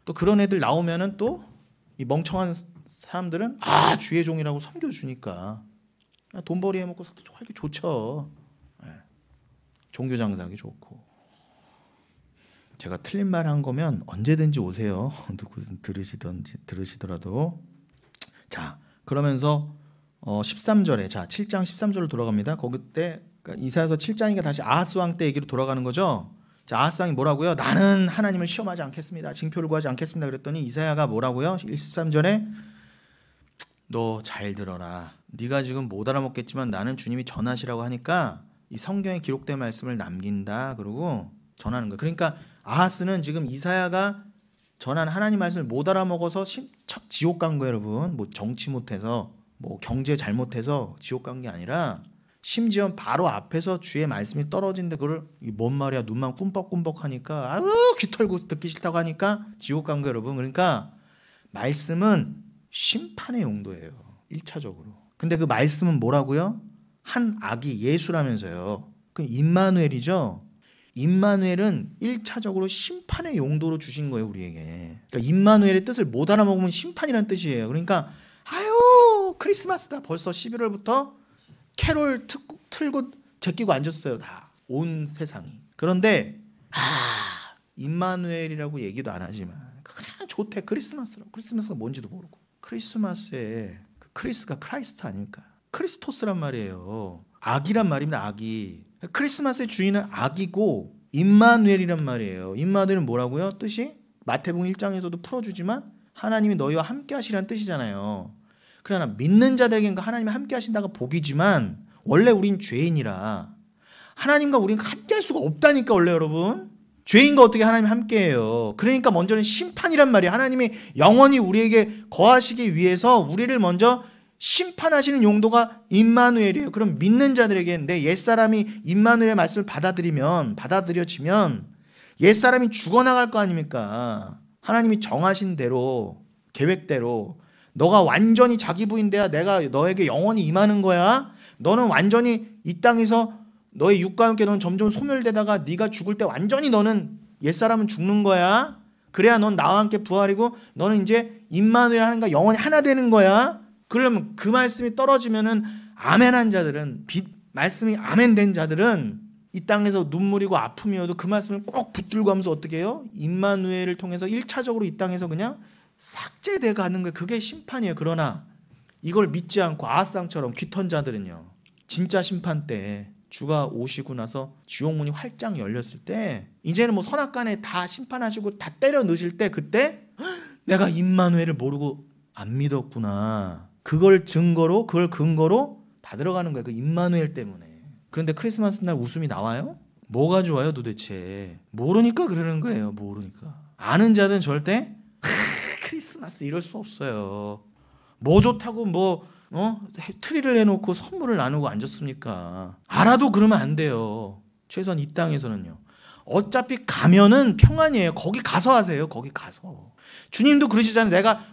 또 그런 애들 나오면은 또 이 멍청한 사람들은 주의 종이라고 섬겨주니까 돈벌이 해먹고 살기 좋죠. 종교 장사하기 좋고. 제가 틀린 말 한 거면 언제든지 오세요. 누구든 들으시더라도. 자, 그러면서 13절에 7장 13절로 돌아갑니다. 거기 때 그러니까 이사야서 7장이니까 다시 아하스 왕 때 얘기로 돌아가는 거죠. 자, 아하스 왕이 뭐라고요? 나는 하나님을 시험하지 않겠습니다. 징표를 구하지 않겠습니다. 그랬더니 이사야가 뭐라고요? 13절에 너 잘 들어라. 네가 지금 못 알아먹겠지만 나는 주님이 전하시라고 하니까 이 성경에 기록된 말씀을 남긴다. 그러고 전하는 거예요. 그러니까 아하스는 지금 이사야가 전한 하나님 말씀을 못 알아먹어서 지옥 간 거예요, 여러분. 뭐 정치 못해서 뭐 경제 잘못해서 지옥 간 게 아니라 심지어 바로 앞에서 주의 말씀이 떨어진데 그걸 뭔 말이야 눈만 꿈뻑꿈뻑 하니까 귀 털고 듣기 싫다고 하니까 지옥 간 거예요, 여러분. 그러니까 말씀은 심판의 용도예요. 1차적으로. 근데 그 말씀은 뭐라고요? 한 아기 예수라면서요. 그 임마누엘이죠. 임마누엘은 1차적으로 심판의 용도로 주신 거예요, 우리에게. 그러니까 임마누엘의 뜻을 못 알아먹으면 심판이라는 뜻이에요. 그러니까 크리스마스다. 벌써 11월부터 캐롤 틀고 제끼고 앉았어요. 다. 온 세상이. 그런데 임마누엘이라고 얘기도 안 하지만 그냥 좋대. 크리스마스라고. 크리스마스가 뭔지도 모르고. 크리스마스에 그 크리스가 크라이스트 아닙니까? 크리스토스란 말이에요. 악이란 말입니다. 악이. 크리스마스의 주인은 악이고 임마누엘이란 말이에요. 임마누엘은 뭐라고요? 뜻이? 마태복음 1장에서도 풀어주지만 하나님이 너희와 함께 하시라는 뜻이잖아요. 그러나 믿는 자들에게는 하나님이 함께 하신다가 복이지만 원래 우린 죄인이라 하나님과 우리는 함께 할 수가 없다니까. 원래 여러분 죄인과 어떻게 하나님이 함께해요. 그러니까 먼저는 심판이란 말이에요. 하나님이 영원히 우리에게 거하시기 위해서 우리를 먼저 심판하시는 용도가 임마누엘이에요. 그럼 믿는 자들에게 내 옛사람이 임마누엘의 말씀을 받아들여지면 옛사람이 죽어나갈 거 아닙니까? 하나님이 정하신 대로 계획대로 너가 완전히 자기 부인 돼야 내가 너에게 영원히 임하는 거야. 너는 완전히 이 땅에서 너의 육과 함께 너는 점점 소멸되다가 네가 죽을 때 완전히 너는 옛사람은 죽는 거야. 그래야 넌 나와 함께 부활이고 너는 이제 임마누엘 하나님과 영원히 하나 되는 거야. 그러면 그 말씀이 떨어지면은 아멘한 자들은 말씀이 아멘된 자들은 이 땅에서 눈물이고 아픔이어도 그 말씀을 꼭 붙들고 하면서 어떻게 해요? 임마누엘을 통해서 1차적으로 이 땅에서 그냥 삭제돼 가는 거예요. 그게 심판이에요. 그러나 이걸 믿지 않고 아하스왕처럼 귀턴 자들은요. 진짜 심판 때 주가 오시고 나서 지옥문이 활짝 열렸을 때 이제는 뭐 선악간에 다 심판하시고 다 때려 넣으실 때 그때 내가 임마누엘을 모르고 안 믿었구나. 그걸 근거로 다 들어가는 거예요. 그 임마누엘 때문에. 그런데 크리스마스 날 웃음이 나와요? 뭐가 좋아요 도대체? 모르니까 그러는 거예요. 모르니까. 아는 자들은 절대 크리스마스 이럴 수 없어요. 뭐 좋다고 트리를 해놓고 선물을 나누고 앉았습니까? 알아도 그러면 안 돼요. 최소한 이 땅에서는요. 어차피 가면은 평안이에요. 거기 가서 하세요. 거기 가서. 주님도 그러시잖아요. 내가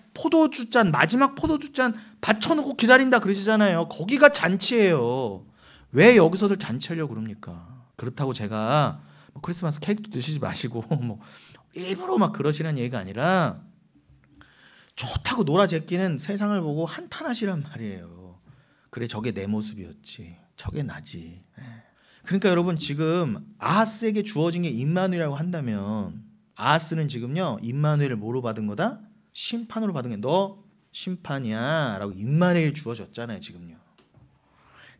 마지막 포도주잔 받쳐놓고 기다린다 그러시잖아요. 거기가 잔치예요. 왜 여기서들 잔치하려고 그럽니까? 그렇다고 제가 크리스마스 케이크도 드시지 마시고 일부러 막 그러시라는 얘기가 아니라 좋다고 놀아제끼는 세상을 보고 한탄하시란 말이에요. 그래 저게 내 모습이었지. 저게 나지. 그러니까 여러분 지금 아하스에게 주어진 게 임마누엘이라고 한다면 아하스는 지금요 임마누엘을 뭐로 받은 거다? 심판으로 받은 게 너 심판이야 라고 임마누엘이 주어졌잖아요. 지금요.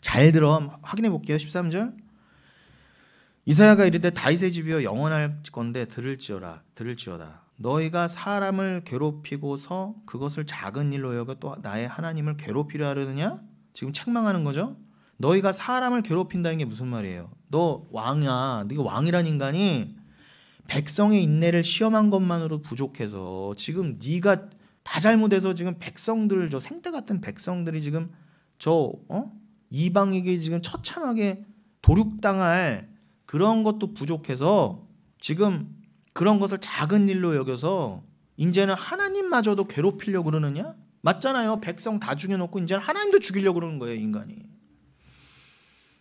잘 들어. 확인해 볼게요. 13절. 이사야가 이르되 다윗의 집이여 영원할 건대 들을지어다. 너희가 사람을 괴롭히고서 그것을 작은 일로 여겨 또 나의 하나님을 괴롭히려 하려느냐? 지금 책망하는 거죠. 너희가 사람을 괴롭힌다는 게 무슨 말이에요? 너 왕이야. 네가 왕이란 인간이 백성의 인내를 시험한 것만으로 부족해서 지금 네가 다 잘못해서 지금 백성들 저 생떼 같은 백성들이 지금 이방에게 지금 처참하게 도륙당할 그런 것도 부족해서 지금 그런 것을 작은 일로 여겨서 이제는 하나님마저도 괴롭히려고 그러느냐? 맞잖아요. 백성 다 죽여놓고 이제는 하나님도 죽이려고 그러는 거예요. 인간이.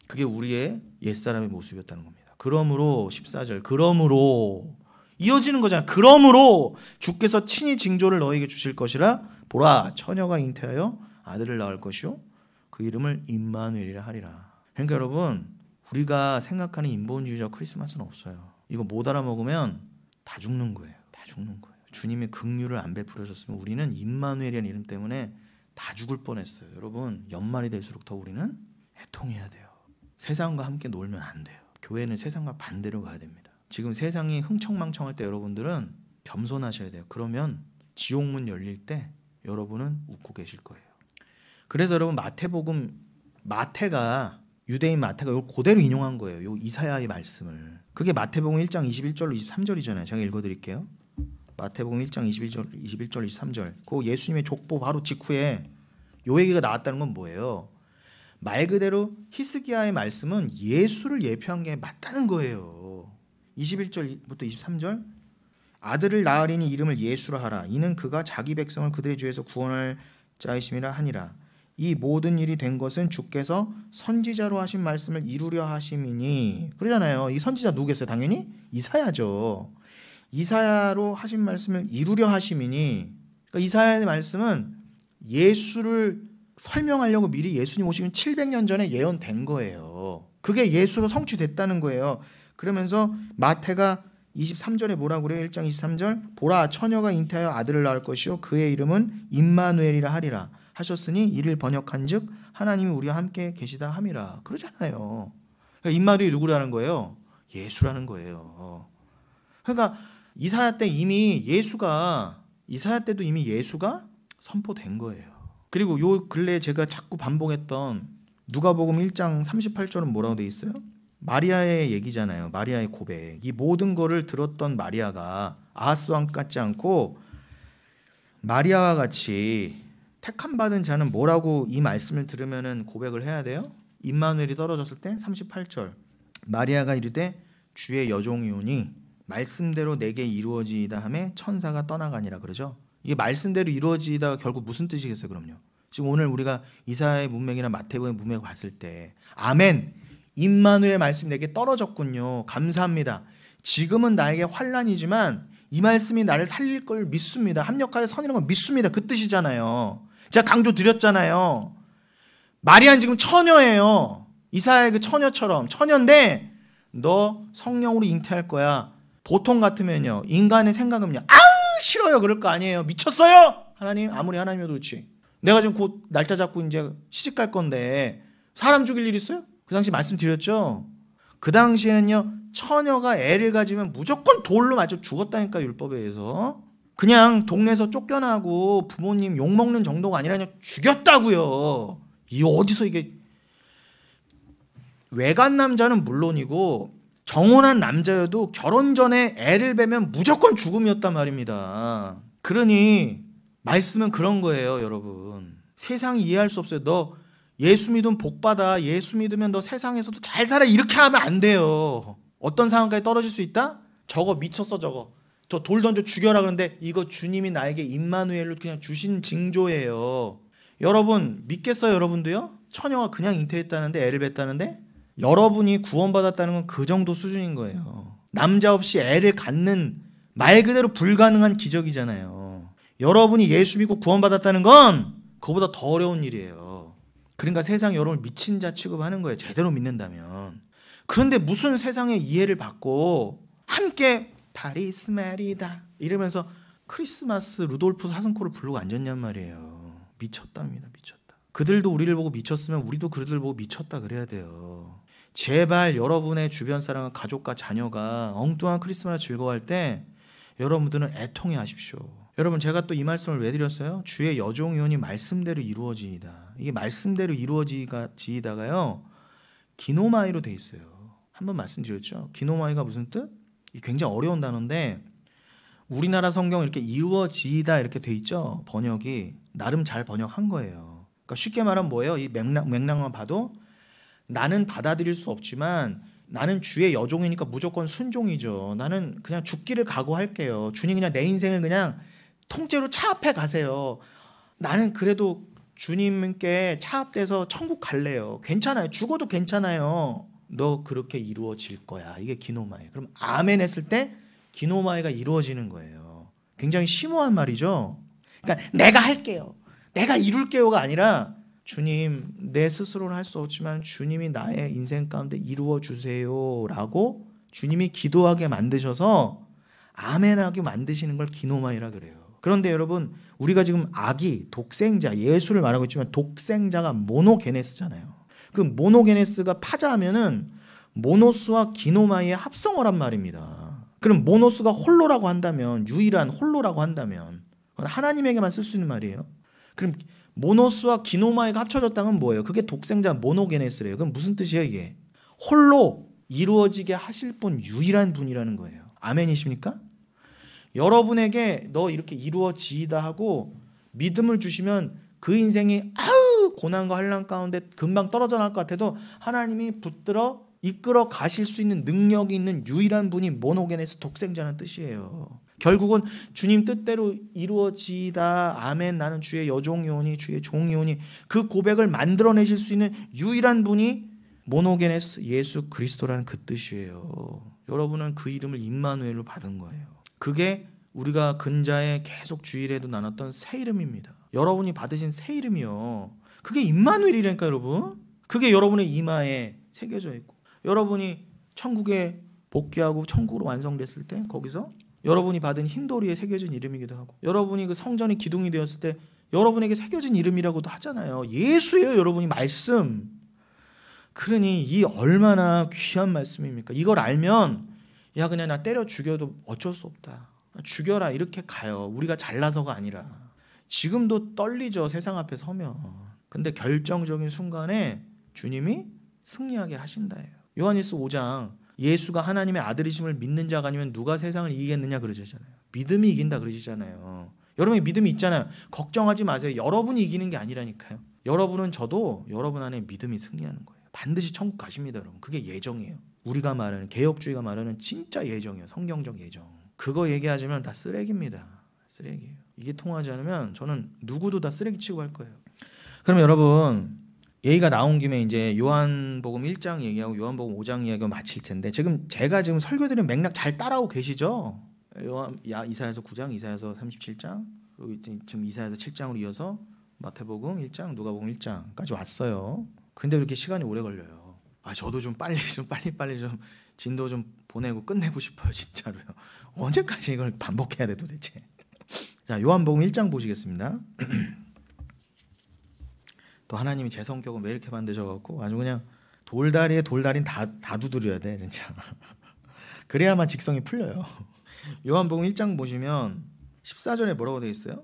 그게 우리의 옛사람의 모습이었다는 겁니다. 그러므로 14절 그러므로 이어지는 거잖아요. 그러므로 주께서 친히 징조를 너에게 주실 것이라 보라 처녀가 잉태하여 아들을 낳을 것이요 그 이름을 임마누엘이라 하리라. 그러니까 여러분 우리가 생각하는 인본주의자 크리스마스는 없어요. 이거 못 알아먹으면 다 죽는 거예요. 다 죽는 거예요. 주님이 긍휼을 안 베풀어줬으면 우리는 임마누엘이라는 이름 때문에 다 죽을 뻔했어요. 여러분 연말이 될수록 더 우리는 애통해야 돼요. 세상과 함께 놀면 안 돼요. 교회는 세상과 반대로 가야 됩니다. 지금 세상이 흥청망청할 때 여러분들은 겸손하셔야 돼요. 그러면 지옥문 열릴 때 여러분은 웃고 계실 거예요. 그래서 여러분 마태가 유대인 마태가 이걸 그대로 인용한 거예요. 요 이사야의 말씀을. 그게 마태복음 1장 21절로 23절이잖아요. 제가 읽어드릴게요. 마태복음 1장 21절 23절. 그 예수님의 족보 바로 직후에 요 얘기가 나왔다는 건 뭐예요? 말 그대로 히스기야의 말씀은 예수를 예표한 게 맞다는 거예요. 21절부터 23절. 아들을 낳으리니 이름을 예수라 하라. 이는 그가 자기 백성을 그들의 죄에서 구원할 자이심이라 하니라. 이 모든 일이 된 것은 주께서 선지자로 하신 말씀을 이루려 하심이니. 그러잖아요. 이 선지자 누구겠어요? 당연히 이사야죠. 이사야로 하신 말씀을 이루려 하심이니. 그러니까 이사야의 말씀은 예수를 설명하려고 미리 예수님 오시면 700년 전에 예언된 거예요. 그게 예수로 성취됐다는 거예요. 그러면서 마태가 23절에 뭐라고 그래요? 1장 23절 보라 처녀가 잉태하여 아들을 낳을 것이요 그의 이름은 임마누엘이라 하리라 하셨으니 이를 번역한즉 하나님이 우리와 함께 계시다 함이라 그러잖아요. 그러니까 임마누엘이 누구라는 거예요? 예수라는 거예요. 그러니까 이사야 때도 이미 예수가 선포된 거예요. 그리고 요 근래에 제가 자꾸 반복했던 누가복음 1장 38절은 뭐라고 돼 있어요? 마리아의 얘기잖아요. 마리아의 고백. 이 모든 거를 들었던 마리아가 아하스 왕 같지 않고 마리아와 같이 택함 받은 자는 뭐라고 이 말씀을 들으면은 고백을 해야 돼요? 임마누엘이 떨어졌을 때 38절 마리아가 이르되 주의 여종이오니 말씀대로 내게 이루어지이다 하매 천사가 떠나가니라 그러죠. 이게 말씀대로 이루어지다가 결국 무슨 뜻이겠어요? 그럼요. 지금 오늘 우리가 이사야의 문맥이나 마태복음의 문맥을 봤을 때 아멘 임마누엘 말씀이 내게 떨어졌군요. 감사합니다. 지금은 나에게 환난이지만 이 말씀이 나를 살릴 걸 믿습니다. 합력하여 선이라는 걸 믿습니다. 그 뜻이잖아요. 제가 강조 드렸잖아요. 마리아는 지금 처녀예요. 이사야의 그 처녀처럼 처녀인데 너 성령으로 잉태할 거야. 보통 같으면요 인간의 생각은요 아우 싫어요 그럴 거 아니에요. 미쳤어요 하나님. 아무리 하나님이어도 그렇지. 내가 지금 곧 날짜 잡고 이제 시집 갈 건데 사람 죽일 일 있어요? 그 당시 말씀드렸죠. 그 당시에는요 처녀가 애를 가지면 무조건 돌로 맞아 죽었다니까 율법에 의해서. 그냥 동네에서 쫓겨나고 부모님 욕먹는 정도가 아니라 그냥 죽였다고요. 이 어디서 이게 외간 남자는 물론이고 정혼한 남자여도 결혼 전에 애를 베면 무조건 죽음이었단 말입니다. 그러니 말씀은 그런 거예요 여러분. 세상이 이해할 수 없어요. 너 예수 믿으면 복받아. 예수 믿으면 너 세상에서도 잘 살아. 이렇게 하면 안 돼요. 어떤 상황까지 떨어질 수 있다? 저거 미쳤어 저거. 저 돌 던져 죽여라 그러는데 이거 주님이 나에게 임마누엘로 그냥 주신 징조예요. 여러분 믿겠어요 여러분도요? 처녀가 그냥 잉태했다는데 애를 뱄다는데 여러분이 구원받았다는 건 그 정도 수준인 거예요. 남자 없이 애를 갖는 말 그대로 불가능한 기적이잖아요. 여러분이 예수 믿고 구원받았다는 건 그거보다 더 어려운 일이에요. 그러니까 세상이 여러분을 미친 자 취급하는 거예요. 제대로 믿는다면. 그런데 무슨 세상의 이해를 받고 함께 다리스말이다 이러면서 크리스마스 루돌프 사슴코를 부르고 앉았냔 말이에요. 미쳤답니다. 미쳤다. 그들도 우리를 보고 미쳤으면 우리도 그들을 보고 미쳤다 그래야 돼요. 제발 여러분의 주변 사람과 가족과 자녀가 엉뚱한 크리스마스 즐거워할 때 여러분들은 애통해 하십시오. 여러분 제가 또 이 말씀을 왜 드렸어요? 주의 여종이오니 말씀대로 이루어지이다. 이게 말씀대로 이루어지다가요 기노마이로 돼 있어요. 한번 말씀드렸죠. 기노마이가 무슨 뜻? 이게 굉장히 어려운 단어인데 우리나라 성경 이렇게 이루어지이다 이렇게 돼 있죠. 번역이 나름 잘 번역한 거예요. 그러니까 쉽게 말하면 뭐예요? 이 맥락만 봐도 나는 받아들일 수 없지만 나는 주의 여종이니까 무조건 순종이죠. 나는 그냥 죽기를 각오할게요. 주님 그냥 내 인생을 그냥 통째로 차압해 가세요. 나는 그래도 주님께 차압돼서 천국 갈래요. 괜찮아요. 죽어도 괜찮아요. 너 그렇게 이루어질 거야. 이게 기노마이. 그럼 아멘 했을 때 기노마이가 이루어지는 거예요. 굉장히 심오한 말이죠. 그러니까 내가 할게요. 내가 이룰게요가 아니라 주님 내 스스로는 할 수 없지만 주님이 나의 인생 가운데 이루어 주세요 라고 주님이 기도하게 만드셔서 아멘하게 만드시는 걸 기노마이라 그래요. 그런데 여러분 우리가 지금 아기, 독생자, 예수를 말하고 있지만 독생자가 모노게네스잖아요. 그 모노게네스가 파자하면은 모노스와 기노마이의 합성어란 말입니다. 그럼 모노스가 홀로라고 한다면 유일한 홀로라고 한다면 그건 하나님에게만 쓸 수 있는 말이에요. 그럼 모노스와 기노마이가 합쳐졌다는 건 뭐예요? 그게 독생자 모노게네스래요. 그럼 무슨 뜻이에요 이게? 홀로 이루어지게 하실 분 유일한 분이라는 거예요. 아멘이십니까? 여러분에게 너 이렇게 이루어지이다 하고 믿음을 주시면 그 인생이 아우 고난과 환난 가운데 금방 떨어져 나갈 것 같아도 하나님이 붙들어 이끌어 가실 수 있는 능력이 있는 유일한 분이 모노게네스 독생자라는 뜻이에요. 결국은 주님 뜻대로 이루어지이다 아멘 나는 주의 여종이오니 주의 종이오니 그 고백을 만들어내실 수 있는 유일한 분이 모노게네스 예수 그리스도라는 그 뜻이에요. 여러분은 그 이름을 임마누엘로 받은 거예요. 그게 우리가 근자에 계속 주일에도 나눴던 새 이름입니다. 여러분이 받으신 새 이름이요. 그게 임마누엘이라니까 여러분. 그게 여러분의 이마에 새겨져 있고, 여러분이 천국에 복귀하고 천국으로 완성됐을 때 거기서 여러분이 받은 흰돌이에 새겨진 이름이기도 하고, 여러분이 그 성전이 기둥이 되었을 때 여러분에게 새겨진 이름이라고도 하잖아요. 예수예요, 여러분이. 말씀. 그러니 이 얼마나 귀한 말씀입니까? 이걸 알면 야, 그냥 나 때려 죽여도 어쩔 수 없다, 죽여라, 이렇게 가요. 우리가 잘나서가 아니라. 지금도 떨리죠, 세상 앞에 서면. 근데 결정적인 순간에 주님이 승리하게 하신다예요. 요한일서 5장, 예수가 하나님의 아들이심을 믿는 자가 아니면 누가 세상을 이기겠느냐 그러시잖아요. 믿음이 이긴다 그러시잖아요. 여러분이 믿음이 있잖아요. 걱정하지 마세요. 여러분이 이기는 게 아니라니까요. 여러분은, 저도 여러분 안에 믿음이 승리하는 거예요. 반드시 천국 가십니다, 여러분. 그게 예정이에요. 우리가 말하는, 개혁주의가 말하는 진짜 예정이에요. 성경적 예정. 그거 얘기하자면 다 쓰레기입니다. 쓰레기예요. 이게 통하지 않으면 저는 누구도 다 쓰레기 취급할 거예요. 그럼 여러분, 얘기가 나온 김에 이제 요한복음 1장 얘기하고 요한복음 5장 얘기하고 마칠 텐데, 제가 지금 설교드린 맥락 잘 따라오고 계시죠? 이사야서 9장, 이사야서 37장, 그리고 지금 이사야서 7장으로 이어서 마태복음 1장, 누가복음 1장까지 왔어요. 근데 왜 이렇게 시간이 오래 걸려요? 저도 좀 빨리 좀 진도 좀 보내고 끝내고 싶어요, 진짜로요. 언제까지 이걸 반복해야 돼 도대체? 자, 요한복음 1장 보시겠습니다. 또 하나님이 제 성격은 왜 이렇게 만드셔갖고 아주 그냥 돌다리에 돌다리는 다 두드려야 돼, 진짜. 그래야만 직성이 풀려요. 요한복음 1장 보시면 14절에 뭐라고 되어 있어요?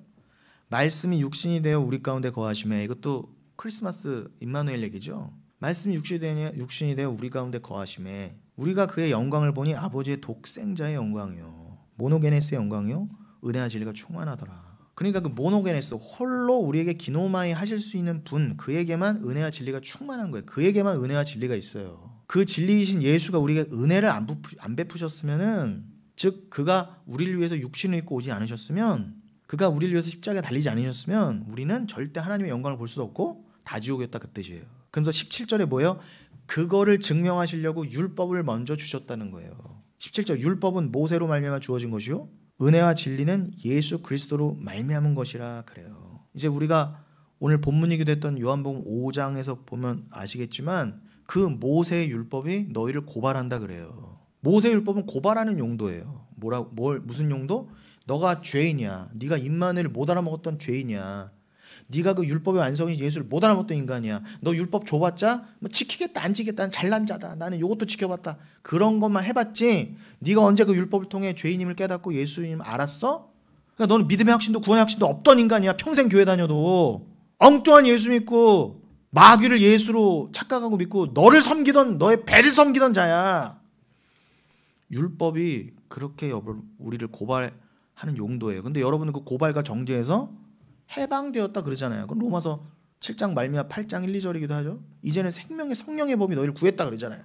말씀이 육신이 되어 우리 가운데 거하시매. 이것도 크리스마스 임마누엘 얘기죠. 말씀이 육신이 되어 우리 가운데 거하시매. 우리가 그의 영광을 보니 아버지의 독생자의 영광이요, 모노게네스의 영광이요, 은혜와 진리가 충만하더라. 그러니까 그 모노게네스, 홀로 우리에게 기노마이 하실 수 있는 분, 그에게만 은혜와 진리가 충만한 거예요. 그에게만 은혜와 진리가 있어요. 그 진리이신 예수가 우리에게 은혜를 안 베푸셨으면은, 즉 그가 우리를 위해서 육신을 입고 오지 않으셨으면, 그가 우리를 위해서 십자가에 달리지 않으셨으면 우리는 절대 하나님의 영광을 볼 수도 없고 다 지옥이었다, 그 뜻이에요. 그래서 17절에 뭐예요? 그거를 증명하시려고 율법을 먼저 주셨다는 거예요. 17절, 율법은 모세로 말미암아 주어진 것이요, 은혜와 진리는 예수 그리스도로 말미암은 것이라 그래요. 이제 우리가 오늘 본문이기도 했던 요한복음 5장에서 보면 아시겠지만, 그 모세의 율법이 너희를 고발한다 그래요. 모세 율법은 고발하는 용도예요. 무슨 용도? 너가 죄인이야. 네가 임마누엘을 못 알아먹었던 죄인이야. 네가 그 율법의 완성인 예수를 못 알아먹었던 인간이야. 너 율법 줘봤자 뭐 지키겠다 안 지키겠다, 나는 잘난 자다, 나는 이것도 지켜봤다, 그런 것만 해봤지 네가 언제 그 율법을 통해 죄인임을 깨닫고 예수님 알았어? 그러니까 너는 믿음의 확신도 구원의 확신도 없던 인간이야. 평생 교회 다녀도 엉뚱한 예수 믿고 마귀를 예수로 착각하고 믿고 너를 섬기던, 너의 배를 섬기던 자야. 율법이 그렇게 우리를 고발하는 용도예요. 근데 여러분은 그 고발과 정죄에서 해방되었다 그러잖아요. 그럼 로마서 7장 말미암아 8장 1, 2절이기도 하죠. 이제는 생명의 성령의 법이 너희를 구했다 그러잖아요.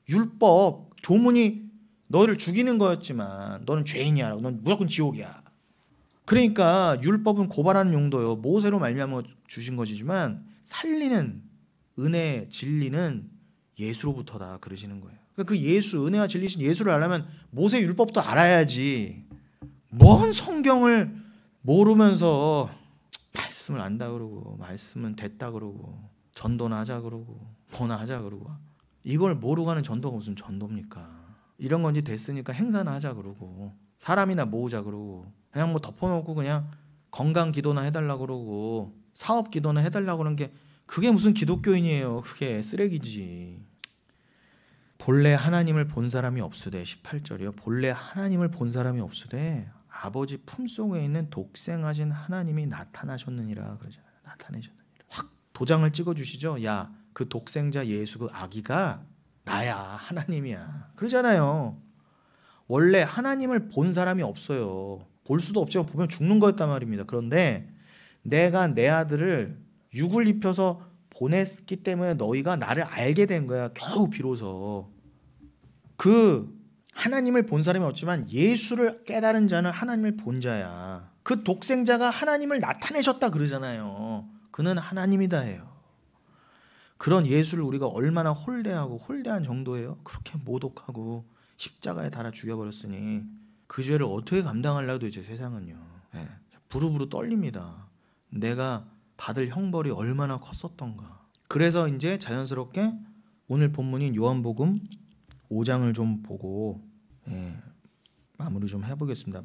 율법 조문이 너희를 죽이는 거였지만 너는 죄인이야, 넌 무조건 지옥이야. 그러니까 율법은 고발하는 용도요, 모세로 말미암아 주신 것이지만 살리는 은혜 진리는 예수로부터다 그러시는 거예요. 그러니까 그 예수, 은혜와 진리신 예수를 알려면 모세 율법도 알아야지. 뭔 성경을 모르면서 말씀을 안다 그러고, 말씀은 됐다 그러고, 전도나 하자 그러고, 뭐나 하자 그러고, 이걸 모르고 하는 전도가 무슨 전도입니까? 이런 건지 됐으니까 행사나 하자 그러고, 사람이나 모으자 그러고, 그냥 뭐 덮어놓고 그냥 건강 기도나 해달라 그러고, 사업 기도나 해달라 그러는 게 그게 무슨 기독교인이에요. 그게 쓰레기지. 본래 하나님을 본 사람이 없으되, 18절이요, 본래 하나님을 본 사람이 없으되 아버지 품속에 있는 독생하신 하나님이 나타나셨느니라 그러잖아요. 나타내셨느니라. 확 도장을 찍어주시죠. 야, 그 독생자 예수, 그 아기가 나야, 하나님이야 그러잖아요. 원래 하나님을 본 사람이 없어요. 볼 수도 없지만 보면 죽는 거였단 말입니다. 그런데 내가 내 아들을 육을 입혀서 보냈기 때문에 너희가 나를 알게 된 거야. 겨우 비로소. 그 하나님을 본 사람이 없지만 예수를 깨달은 자는 하나님을 본 자야. 그 독생자가 하나님을 나타내셨다 그러잖아요. 그는 하나님이다 해요. 그런 예수를 우리가 얼마나 홀대한 정도예요. 그렇게 모독하고 십자가에 달아 죽여버렸으니 그 죄를 어떻게 감당하려고 도대체 세상은요. 네. 부르부르 떨립니다. 내가 받을 형벌이 얼마나 컸었던가. 그래서 이제 자연스럽게 오늘 본문인 요한복음 5장을 좀 보고 마무리 좀 해보겠습니다.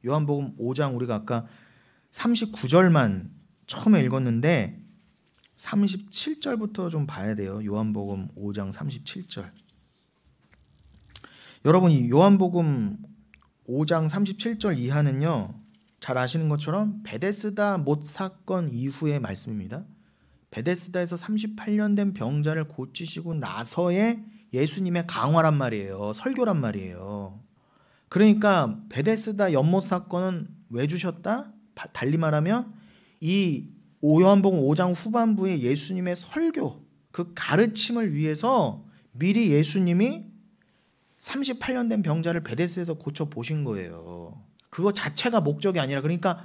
요한복음 5장 우리가 아까 39절만 처음에 읽었는데 37절부터 좀 봐야 돼요. 요한복음 5장 37절. 여러분 이 요한복음 5장 37절 이하는요, 잘 아시는 것처럼 베데스다 못 사건 이후의 말씀입니다. 베데스다에서 38년 된 병자를 고치시고 나서의 예수님의 강화란 말이에요. 설교란 말이에요. 그러니까 베데스다 연못 사건은 왜 주셨다? 달리 말하면 이 요한복음 5장 후반부의 예수님의 설교, 그 가르침을 위해서 미리 예수님이 38년 된 병자를 베데스에서 고쳐 보신 거예요. 그거 자체가 목적이 아니라, 그러니까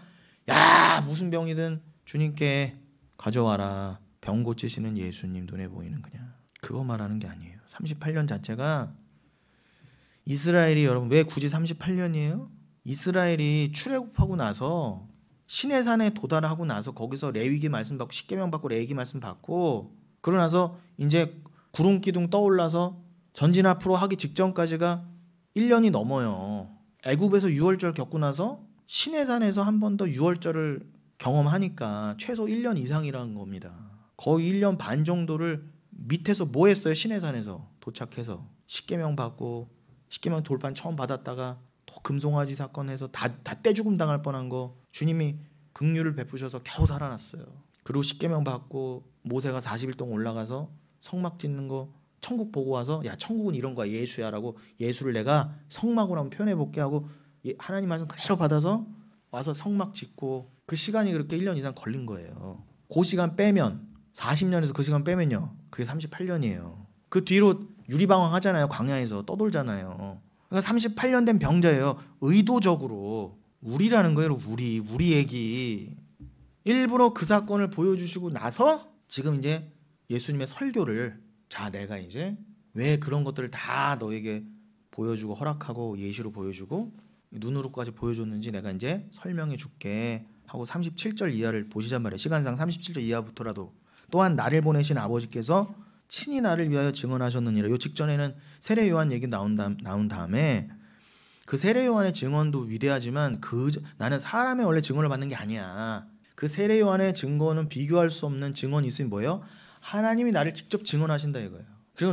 야 무슨 병이든 주님께 가져와라, 병 고치시는 예수님 눈에 보이는 그냥 그거 말하는 게 아니에요. 38년 자체가 이스라엘이, 여러분 왜 굳이 38년이에요? 이스라엘이 출애굽하고 나서 시내산에 도달하고 나서 거기서 레위기 말씀 받고 십계명 받고 레위기 말씀 받고 그러고 나서 이제 구름 기둥 떠올라서 전진 앞으로 하기 직전까지가 1년이 넘어요. 애굽에서 유월절 겪고 나서 시내산에서 한 번 더 유월절을 경험하니까 최소 1년 이상이라는 겁니다. 거의 1년 반 정도를 밑에서 뭐 했어요? 시내산에서 도착해서 십계명 받고 십계명 돌판 처음 받았다가 또 금송아지 사건 해서 다 떼죽음 당할 뻔한 거 주님이 긍휼을 베푸셔서 겨우 살아났어요. 그리고 십계명 받고 모세가 40일 동안 올라가서 성막 짓는 거 천국 보고 와서 야 천국은 이런 거야 예수야라고, 예수를 내가 성막으로 한번 표현해 볼게 하고 하나님 말씀 그대로 받아서 와서 성막 짓고, 그 시간이 그렇게 1년 이상 걸린 거예요. 그 시간 빼면 40년에서 그 시간 빼면요, 그게 38년이에요. 그 뒤로 유리방황 하잖아요. 광야에서 떠돌잖아요. 그러니까 38년 된 병자예요. 의도적으로 우리라는 거예요. 우리 얘기 일부러 그 사건을 보여주시고 나서 지금 이제 예수님의 설교를, 자 내가 이제 왜 그런 것들을 다 너에게 보여주고 허락하고 예시로 보여주고 눈으로까지 보여줬는지 내가 이제 설명해 줄게 하고 37절 이하를 보시잔 말이에요. 시간상 37절 이하부터라도. 또한 나를 보내신 아버지께서 친히 나를 위하여 증언하셨느니라. 요 직전에는 세례 요한 얘기 나온 다음에 그 세례 요한의 증언도 위대하지만 나는 사람의 원래 증언을 받는 게 아니야. 그 세례 요한의 증거는 비교할 수 없는 증언이 있으면 뭐예요? 하나님이 나를 직접 증언하신다 이거예요. 그리고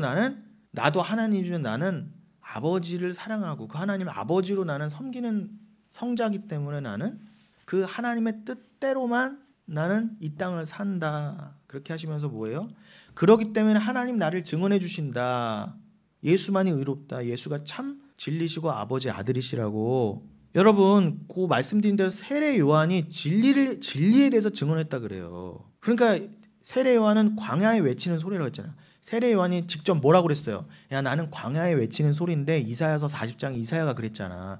나도 하나님 중에 나는 아버지를 사랑하고 그 하나님 아버지로 나는 섬기는 성자이기 때문에 나는 그 하나님의 뜻대로만 나는 이 땅을 산다. 그렇게 하시면서 뭐예요? 그러기 때문에 하나님 나를 증언해 주신다. 예수만이 의롭다. 예수가 참 진리시고 아버지 아들이시라고. 여러분 그 말씀드린 대로 세례 요한이 진리에 대해서 증언했다 그래요. 그러니까 세례 요한은 광야에 외치는 소리라고 했잖아요. 세례 요한이 직접 뭐라고 그랬어요? 야 나는 광야에 외치는 소리인데, 이사야서 40장 이사야가 그랬잖아.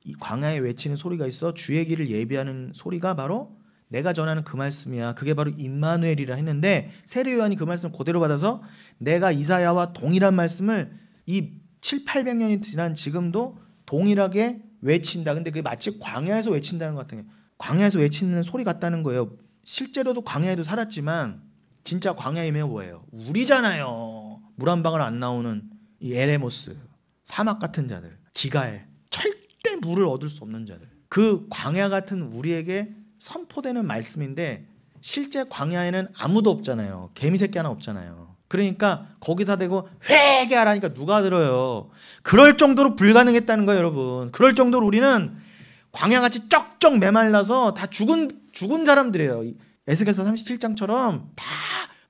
이 광야에 외치는 소리가 있어. 주의 길을 예비하는 소리가 바로 내가 전하는 그 말씀이야. 그게 바로 임마누엘이라 했는데, 세례 요한이 그 말씀을 그대로 받아서 내가 이사야와 동일한 말씀을 이 700~800년이 지난 지금도 동일하게 외친다. 근데 그게 마치 광야에서 외친다는 것 같은 게, 광야에서 외치는 소리 같다는 거예요. 실제로도 광야에도 살았지만 진짜 광야이면 뭐예요? 우리잖아요. 물 한 방울 안 나오는 이 에레모스, 사막 같은 자들, 기갈, 절대 물을 얻을 수 없는 자들, 그 광야 같은 우리에게 선포되는 말씀인데, 실제 광야에는 아무도 없잖아요. 개미 새끼 하나 없잖아요. 그러니까 거기다 대고 회개하라니까 누가 들어요? 그럴 정도로 불가능했다는 거예요, 여러분. 그럴 정도로 우리는 광야같이 쩍쩍 메말라서 다 죽은 사람들이에요. 에스겔서 37장처럼 다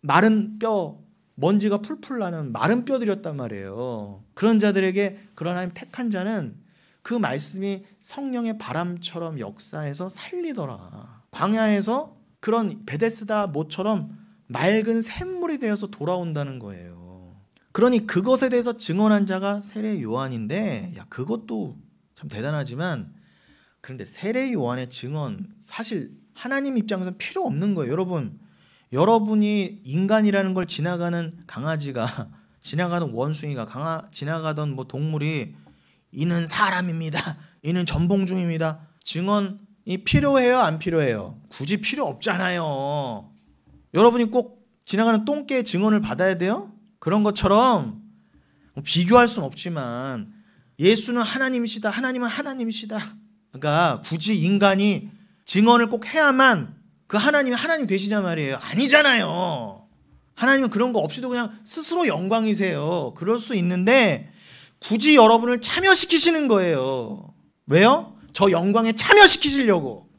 마른 뼈, 먼지가 풀풀 나는 마른 뼈들이었단 말이에요. 그런 자들에게 그런 하나님 택한 자는 그 말씀이 성령의 바람처럼 역사해서 살리더라. 광야에서 그런 베데스다 모처럼 맑은 샘물이 되어서 돌아온다는 거예요. 그러니 그것에 대해서 증언한 자가 세례 요한인데, 야 그것도 참 대단하지만, 그런데 세례 요한의 증언 사실 하나님 입장에서는 필요 없는 거예요. 여러분이 인간이라는 걸 지나가는 강아지가, 지나가던 원숭이가, 지나가던 뭐 동물이 이는 사람입니다, 이는 전봉중입니다, 증언이 필요해요 안 필요해요? 굳이 필요 없잖아요. 여러분이 꼭 지나가는 똥개의 증언을 받아야 돼요? 그런 것처럼 비교할 수는 없지만 예수는 하나님이시다. 하나님은 하나님이시다. 그러니까 굳이 인간이 증언을 꼭 해야만 그 하나님이 하나님 되시냐 말이에요. 아니잖아요. 하나님은 그런 거 없이도 그냥 스스로 영광이세요. 그럴 수 있는데 굳이 여러분을 참여시키시는 거예요. 왜요? 저 영광에 참여시키시려고.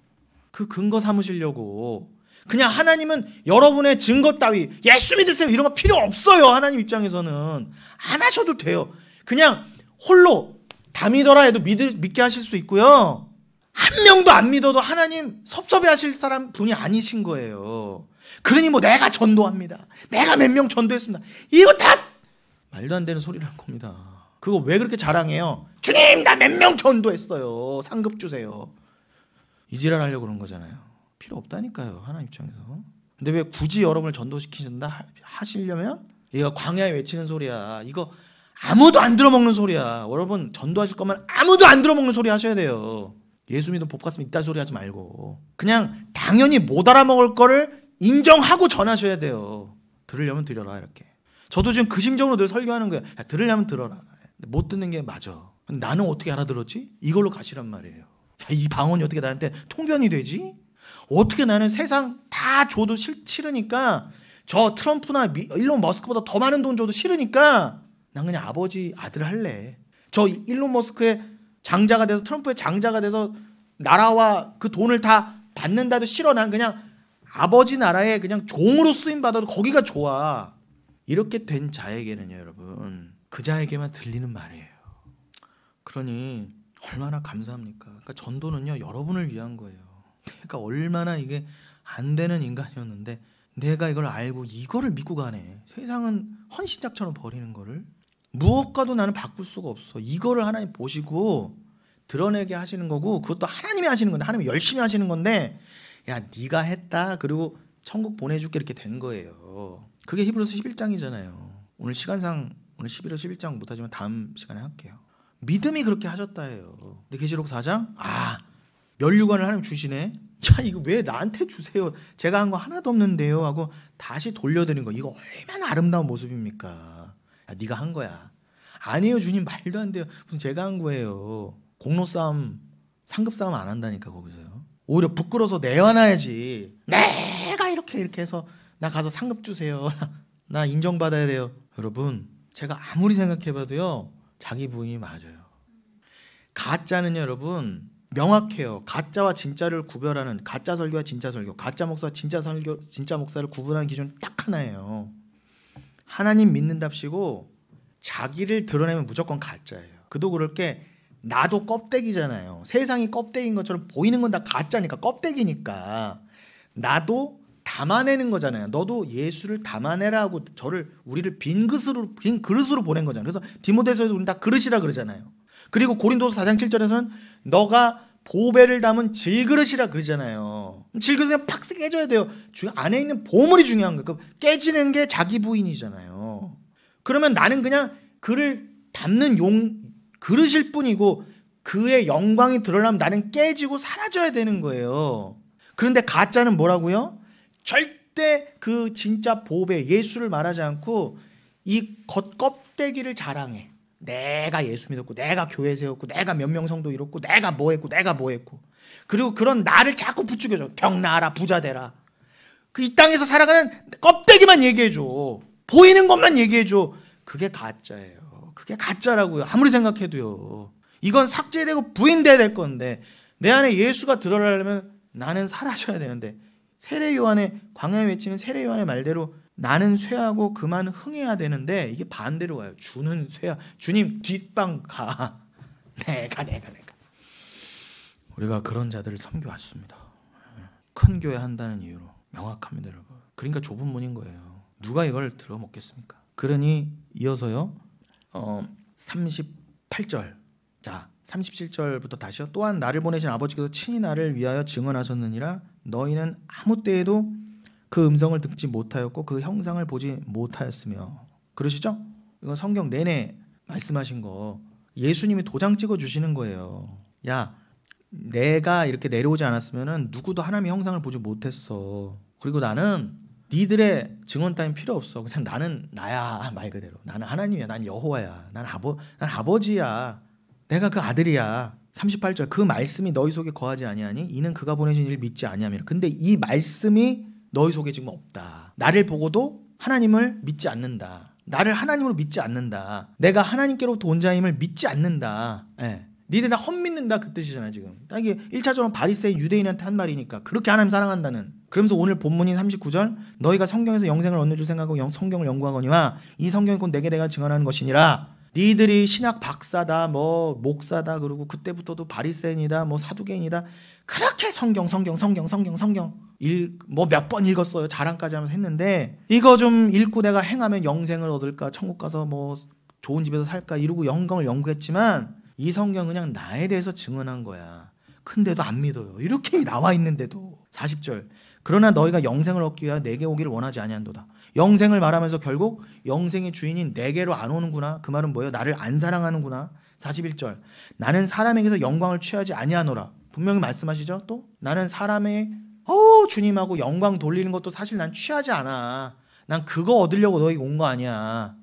그 근거 삼으시려고. 그냥 하나님은 여러분의 증거 따위 예수 믿으세요 이런 거 필요 없어요. 하나님 입장에서는 안 하셔도 돼요. 그냥 홀로 다 믿어라 해도 믿게 하실 수 있고요. 한 명도 안 믿어도 하나님 섭섭해 하실 사람 분이 아니신 거예요. 그러니 뭐 내가 전도합니다. 내가 몇 명 전도했습니다. 이거 다 말도 안 되는 소리라는 겁니다. 그거 왜 그렇게 자랑해요? 주님 나 몇 명 전도했어요. 상급 주세요. 이 지랄 하려고 그런 거잖아요. 필요 없다니까요. 하나님 입장에서. 근데 왜 굳이 여러분을 전도시키신다 하시려면 이거 광야에 외치는 소리야. 이거 아무도 안 들어먹는 소리야. 여러분 전도하실 거면 아무도 안 들어먹는 소리 하셔야 돼요. 예수 믿으면 복 받으면 있다 소리 하지 말고 그냥 당연히 못 알아먹을 거를 인정하고 전하셔야 돼요. 들으려면 들어라 이렇게. 저도 지금 그 심정으로 늘 설교하는 거예요. 야, 들으려면 들어라. 못 듣는 게 맞아. 나는 어떻게 알아들었지? 이걸로 가시란 말이에요. 야, 이 방언이 어떻게 나한테 통변이 되지? 어떻게 나는 세상 다 줘도 싫으니까 저 트럼프나 일론 머스크보다 더 많은 돈 줘도 싫으니까 난 그냥 아버지 아들 할래. 저 일론 머스크의 장자가 돼서 트럼프의 장자가 돼서 나라와 그 돈을 다 받는다도 싫어. 난 그냥 아버지 나라에 그냥 종으로 쓰임 받아도 거기가 좋아. 이렇게 된 자에게는요 여러분 그 자에게만 들리는 말이에요. 그러니 얼마나 감사합니까? 그러니까 전도는요 여러분을 위한 거예요. 내가 얼마나 이게 안 되는 인간이었는데 내가 이걸 알고 이거를 믿고 가네. 세상은 헌신작처럼 버리는 거를 무엇과도 나는 바꿀 수가 없어. 이거를 하나님 보시고 드러내게 하시는 거고 그것도 하나님이 하시는 건데 하나님이 열심히 하시는 건데 야 네가 했다 그리고 천국 보내줄게 이렇게 된 거예요. 그게 히브리서 11장이잖아요. 오늘 시간상 오늘 11월 11장 못하지만 다음 시간에 할게요. 믿음이 그렇게 하셨다예요. 근데 계시록 4장 면류관을 하나님 주시네. 야 이거 왜 나한테 주세요? 제가 한 거 하나도 없는데요 하고 다시 돌려드린 거. 이거 얼마나 아름다운 모습입니까? 야, 네가 한 거야. 아니에요 주님 말도 안 돼요. 무슨 제가 한 거예요. 공로 싸움 상급 싸움 안 한다니까 거기서요. 오히려 부끄러워서 내어놔야지. 내가 이렇게 해서 나 가서 상급 주세요. 나 인정받아야 돼요. 여러분 제가 아무리 생각해봐도요 자기 부인이 맞아요. 가짜는요 여러분 명확해요. 가짜와 진짜를 구별하는 가짜 설교와 진짜 설교, 가짜 목사와 진짜 설교, 진짜 목사를 구분하는 기준 딱 하나예요. 하나님 믿는답시고 자기를 드러내면 무조건 가짜예요. 그도 그럴 게 나도 껍데기잖아요. 세상이 껍데기인 것처럼 보이는 건 다 가짜니까 껍데기니까 나도 담아내는 거잖아요. 너도 예수를 담아내라고 우리를 빈 그릇으로 보낸 거잖아요. 그래서 디모데서에서 우리는 다 그릇이라 그러잖아요. 그리고 고린도서 4장 7절에서는 너가 보배를 담은 질그릇이라 그러잖아요. 질그릇은 팍 깨져야 돼요. 안에 있는 보물이 중요한 거예요. 깨지는 게 자기 부인이잖아요. 그러면 나는 그냥 그를 담는 그릇일 뿐이고 그의 영광이 드러나면 나는 깨지고 사라져야 되는 거예요. 그런데 가짜는 뭐라고요? 절대 그 진짜 보배 예수를 말하지 않고 이 겉껍데기를 자랑해. 내가 예수 믿었고 내가 교회 세웠고 내가 몇 명 성도 이뤘고 내가 뭐 했고 그리고 그런 나를 자꾸 부추겨줘. 병 나아라 부자 되라. 그 이 땅에서 살아가는 껍데기만 얘기해줘. 보이는 것만 얘기해줘. 그게 가짜예요. 그게 가짜라고요. 아무리 생각해도요. 이건 삭제되고 부인돼야 될 건데 내 안에 예수가 드러나려면 나는 사라져야 되는데 세례 요한의 광야에 외치는 세례 요한의 말대로 나는 쇠하고 그만 흥해야 되는데 이게 반대로 와요. 주는 쇠야. 주님 뒷방 가. 내가. 우리가 그런 자들을 섬겨왔습니다. 큰 교회 한다는 이유로 명확합니다, 여러분. 그러니까 좁은 문인 거예요. 누가 이걸 들어먹겠습니까? 그러니 이어서요. 38절. 자, 37절부터 다시요. 또한 나를 보내신 아버지께서 친히 나를 위하여 증언하셨느니라. 너희는 아무 때에도 그 음성을 듣지 못하였고 그 형상을 보지 못하였으며. 그러시죠? 이건 성경 내내 말씀하신 거. 예수님이 도장 찍어 주시는 거예요. 야, 내가 이렇게 내려오지 않았으면 누구도 하나님의 형상을 보지 못했어. 그리고 나는 니들의 증언 따윈 필요 없어. 그냥 나는 나야. 말 그대로. 나는 하나님이야. 난 여호와야. 난 아버지야. 내가 그 아들이야. 38절 그 말씀이 너희 속에 거하지 아니하니 이는 그가 보내신 이를 믿지 아니함이라. 근데 이 말씀이 너희 속에 지금 없다. 나를 보고도 하나님을 믿지 않는다. 나를 하나님으로 믿지 않는다. 내가 하나님께로부터 온 자임을 믿지 않는다. 예. 니들 다 헛믿는다 그 뜻이잖아요 지금. 이게 1차적으로 바리새인 유대인한테 한 말이니까 그렇게 하나님 사랑한다는. 그러면서 오늘 본문인 39절 너희가 성경에서 영생을 얻는 줄 생각하고 성경을 연구하거니와 이 성경이 곧 내가 증언하는 것이니라. 니들이 신학 박사다 뭐 목사다 그러고 그때부터도 바리새인이다 뭐 사두개인이다 그렇게 성경 뭐 몇 번 읽었어요. 자랑까지 하면서 했는데 이거 좀 읽고 내가 행하면 영생을 얻을까 천국 가서 뭐 좋은 집에서 살까 이러고 영광을 연구했지만 이 성경 그냥 나에 대해서 증언한 거야. 근데도 안 믿어요. 이렇게 나와 있는데도. 40절 그러나 너희가 영생을 얻기 위하여 내게 오기를 원하지 아니한도다. 영생을 말하면서 결국 영생의 주인인 내게로 안 오는구나. 그 말은 뭐예요? 나를 안 사랑하는구나. 41절 나는 사람에게서 영광을 취하지 아니하노라. 분명히 말씀하시죠. 또 나는 사람의 주님하고 영광 돌리는 것도 사실 난 취하지 않아. 난 그거 얻으려고 너희 온 거 아니야.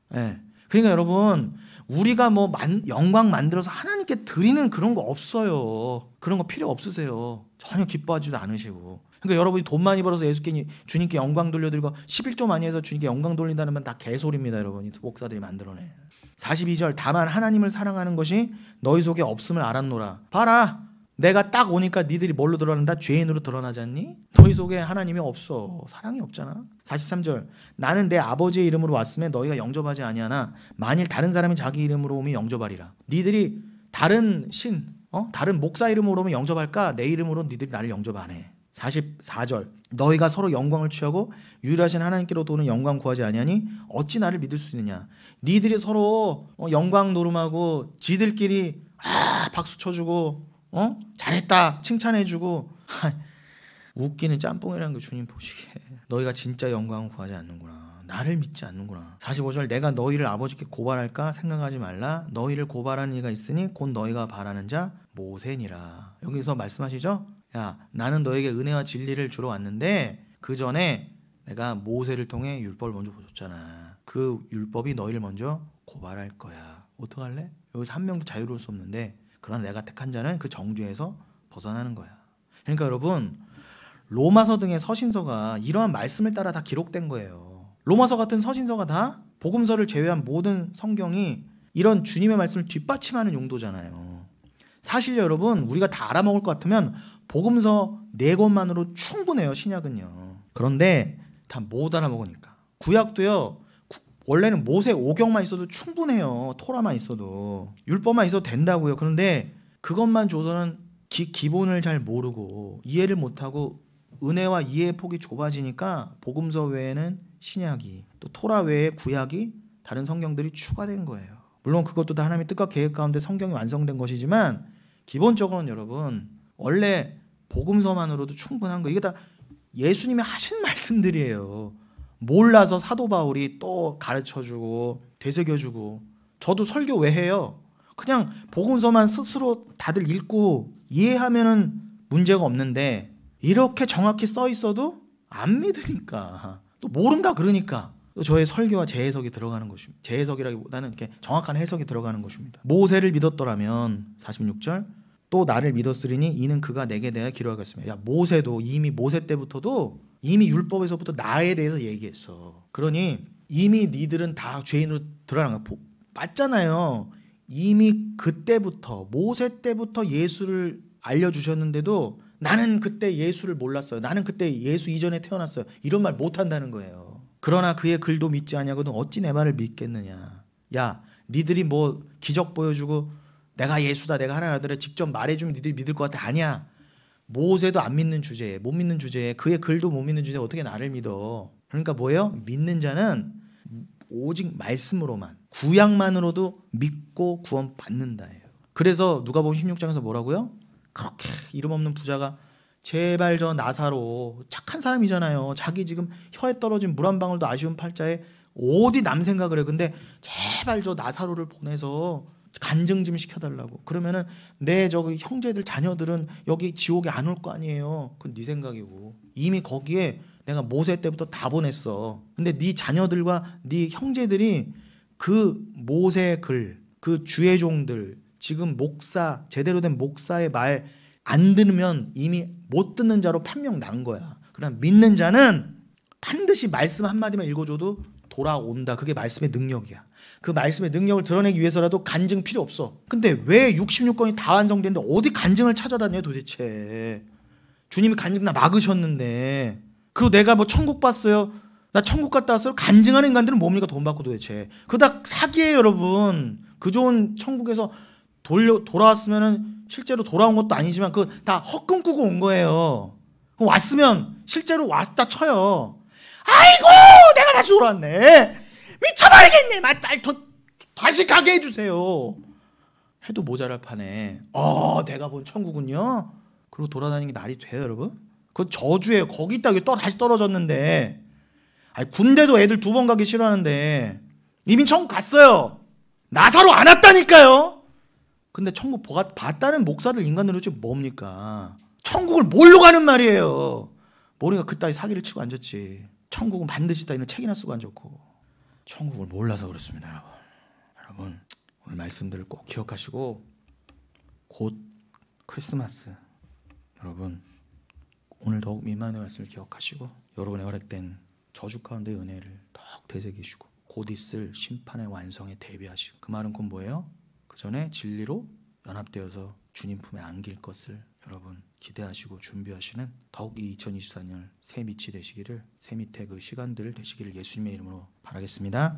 네. 그러니까 여러분 우리가 뭐 영광 만들어서 하나님께 드리는 그런 거 없어요. 그런 거 필요 없으세요. 전혀 기뻐하지도 않으시고. 그러니까 여러분이 돈 많이 벌어서 주님께 영광 돌려드리고 11조 많이 해서 주님께 영광 돌린다는 건 다 개소리입니다. 여러분 목사들이 만들어내. 42절 다만 하나님을 사랑하는 것이 너희 속에 없음을 알았노라. 봐라 내가 딱 오니까 니들이 뭘로 드러난다? 죄인으로 드러나지 않니? 너희 속에 하나님이 없어. 사랑이 없잖아. 43절 나는 내 아버지의 이름으로 왔음에 너희가 영접하지 아니하나 만일 다른 사람이 자기 이름으로 오면 영접하리라. 니들이 다른 다른 목사 이름으로 오면 영접할까? 내 이름으로 니들이 나를 영접 안 해. 44절 너희가 서로 영광을 취하고 유일하신 하나님께로부터 오는 영광 구하지 아니하니 어찌 나를 믿을 수 있느냐. 니들이 서로 영광 노름하고 지들끼리 박수 쳐주고 잘했다 칭찬해주고 웃기는 짬뽕이라는 거 주님 보시기에 너희가 진짜 영광을 구하지 않는구나. 나를 믿지 않는구나. 45절 내가 너희를 아버지께 고발할까 생각하지 말라. 너희를 고발하는 이가 있으니 곧 너희가 바라는 자 모세니라. 여기서 말씀하시죠. 야 나는 너에게 은혜와 진리를 주러 왔는데 그 전에 내가 모세를 통해 율법을 먼저 보여줬잖아. 그 율법이 너희를 먼저 고발할 거야. 어떡할래? 여기서 한 명도 자유로울 수 없는데 그러나 내가 택한 자는 그 정죄에서 벗어나는 거야. 그러니까 여러분 로마서 등의 서신서가 이러한 말씀을 따라 다 기록된 거예요. 로마서 같은 서신서가 다 복음서를 제외한 모든 성경이 이런 주님의 말씀을 뒷받침하는 용도잖아요. 사실 여러분 우리가 다 알아먹을 것 같으면 복음서 4권만으로 충분해요. 신약은요. 그런데 다 못 알아먹으니까. 구약도요. 원래는 모세 오경만 있어도 충분해요. 토라만 있어도. 율법만 있어도 된다고요. 그런데 그것만 줘서는 기본을 잘 모르고 이해를 못하고 은혜와 이해의 폭이 좁아지니까 복음서 외에는 신약이 또 토라 외에 구약이 다른 성경들이 추가된 거예요. 물론 그것도 다 하나님의 뜻과 계획 가운데 성경이 완성된 것이지만 기본적으로는 여러분 원래 복음서만으로도 충분한 거. 이게 다 예수님이 하신 말씀들이에요. 몰라서 사도 바울이 또 가르쳐주고 되새겨주고. 저도 설교 왜 해요? 그냥 복음서만 스스로 다들 읽고 이해하면은 문제가 없는데 이렇게 정확히 써 있어도 안 믿으니까 또 모른다 그러니까 또 저의 설교와 제 해석이 들어가는 것입니다. 제 해석이라기보다는 이렇게 정확한 해석이 들어가는 것입니다. 모세를 믿었더라면 46절 또 나를 믿었으리니 이는 그가 내게 대하여 기록하겠습니다. 야 모세도 이미 모세 때부터도 이미 율법에서부터 나에 대해서 얘기했어. 그러니 이미 니들은 다 죄인으로 드러난 거 맞잖아요. 이미 그때부터 모세 때부터 예수를 알려주셨는데도 나는 그때 예수를 몰랐어요. 나는 그때 예수 이전에 태어났어요. 이런 말 못한다는 거예요. 그러나 그의 글도 믿지 아니하거든 어찌 내 말을 믿겠느냐. 야 니들이 뭐 기적 보여주고 내가 예수다 내가 하나님 아들이라 직접 말해주면 니들이 믿을 것 같아. 아니야. 모세도 안 믿는 주제에 못 믿는 주제에 그의 글도 못 믿는 주제에 어떻게 나를 믿어. 그러니까 뭐예요? 믿는 자는 오직 말씀으로만 구약만으로도 믿고 구원 받는다예요. 그래서 누가복음 16장에서 뭐라고요? 그렇게 이름 없는 부자가 제발 저 나사로 착한 사람이잖아요. 자기 지금 혀에 떨어진 물 한 방울도 아쉬운 팔자에 어디 남 생각을 해. 근데 제발 저 나사로를 보내서 간증 좀 시켜달라고. 그러면은 내 저기 형제들 자녀들은 여기 지옥에 안 올 거 아니에요. 그건 네 생각이고 이미 거기에 내가 모세 때부터 다 보냈어. 근데 네 자녀들과 네 형제들이 그 모세의 글, 그 주의 종들, 지금 목사, 제대로 된 목사의 말 안 들으면 이미 못 듣는 자로 판명 난 거야. 그러나 믿는 자는 반드시 말씀 한마디만 읽어줘도 돌아온다. 그게 말씀의 능력이야. 그 말씀의 능력을 드러내기 위해서라도 간증 필요 없어. 근데 왜 66권이 다 완성됐는데 어디 간증을 찾아다녀 도대체. 주님이 간증 다 막으셨는데. 그리고 내가 뭐 천국 봤어요, 나 천국 갔다 왔어요, 간증하는 인간들은 뭡니까? 돈 받고 도대체. 그거 다 사기예요 여러분. 그 좋은 천국에서 돌아왔으면은 실제로 돌아온 것도 아니지만 그거 다 헛꿈 꾸고 온 거예요. 왔으면 실제로 왔다 쳐요. 아이고 내가 다시 돌아왔네, 미쳐버리겠네, 다시 가게 해주세요 해도 모자랄 판에 내가 본 천국은요, 그리고 돌아다니는 게 말이 돼요 여러분? 그건 저주예요. 거기 있다가 다시 떨어졌는데. 아니, 군대도 애들 2번 가기 싫어하는데 이미 천국 갔어요. 나사로 안 왔다니까요. 근데 천국 봤다는 목사들 인간으로 지금 뭡니까? 천국을 뭘로 가는 말이에요. 모르니까 그따위 사기를 치고 앉았지. 천국은 반드시 따위는 책이나 쓰고 앉았고. 천국을 몰라서 그렇습니다 여러분. 여러분 오늘 말씀들을 꼭 기억하시고, 곧 크리스마스, 여러분 오늘 더욱 미만의 말씀을 기억하시고 여러분의 허락된 저주 가운데 은혜를 더욱 되새기시고 곧 있을 심판의 완성에 대비하시고, 그 말은 곧 뭐예요? 그 전에 진리로 연합되어서 주님 품에 안길 것을 여러분 기대하시고 준비하시는 더욱 이 2024년 새 밑이 되시기를, 새 밑의 그 시간들 되시기를 예수님의 이름으로 바라겠습니다.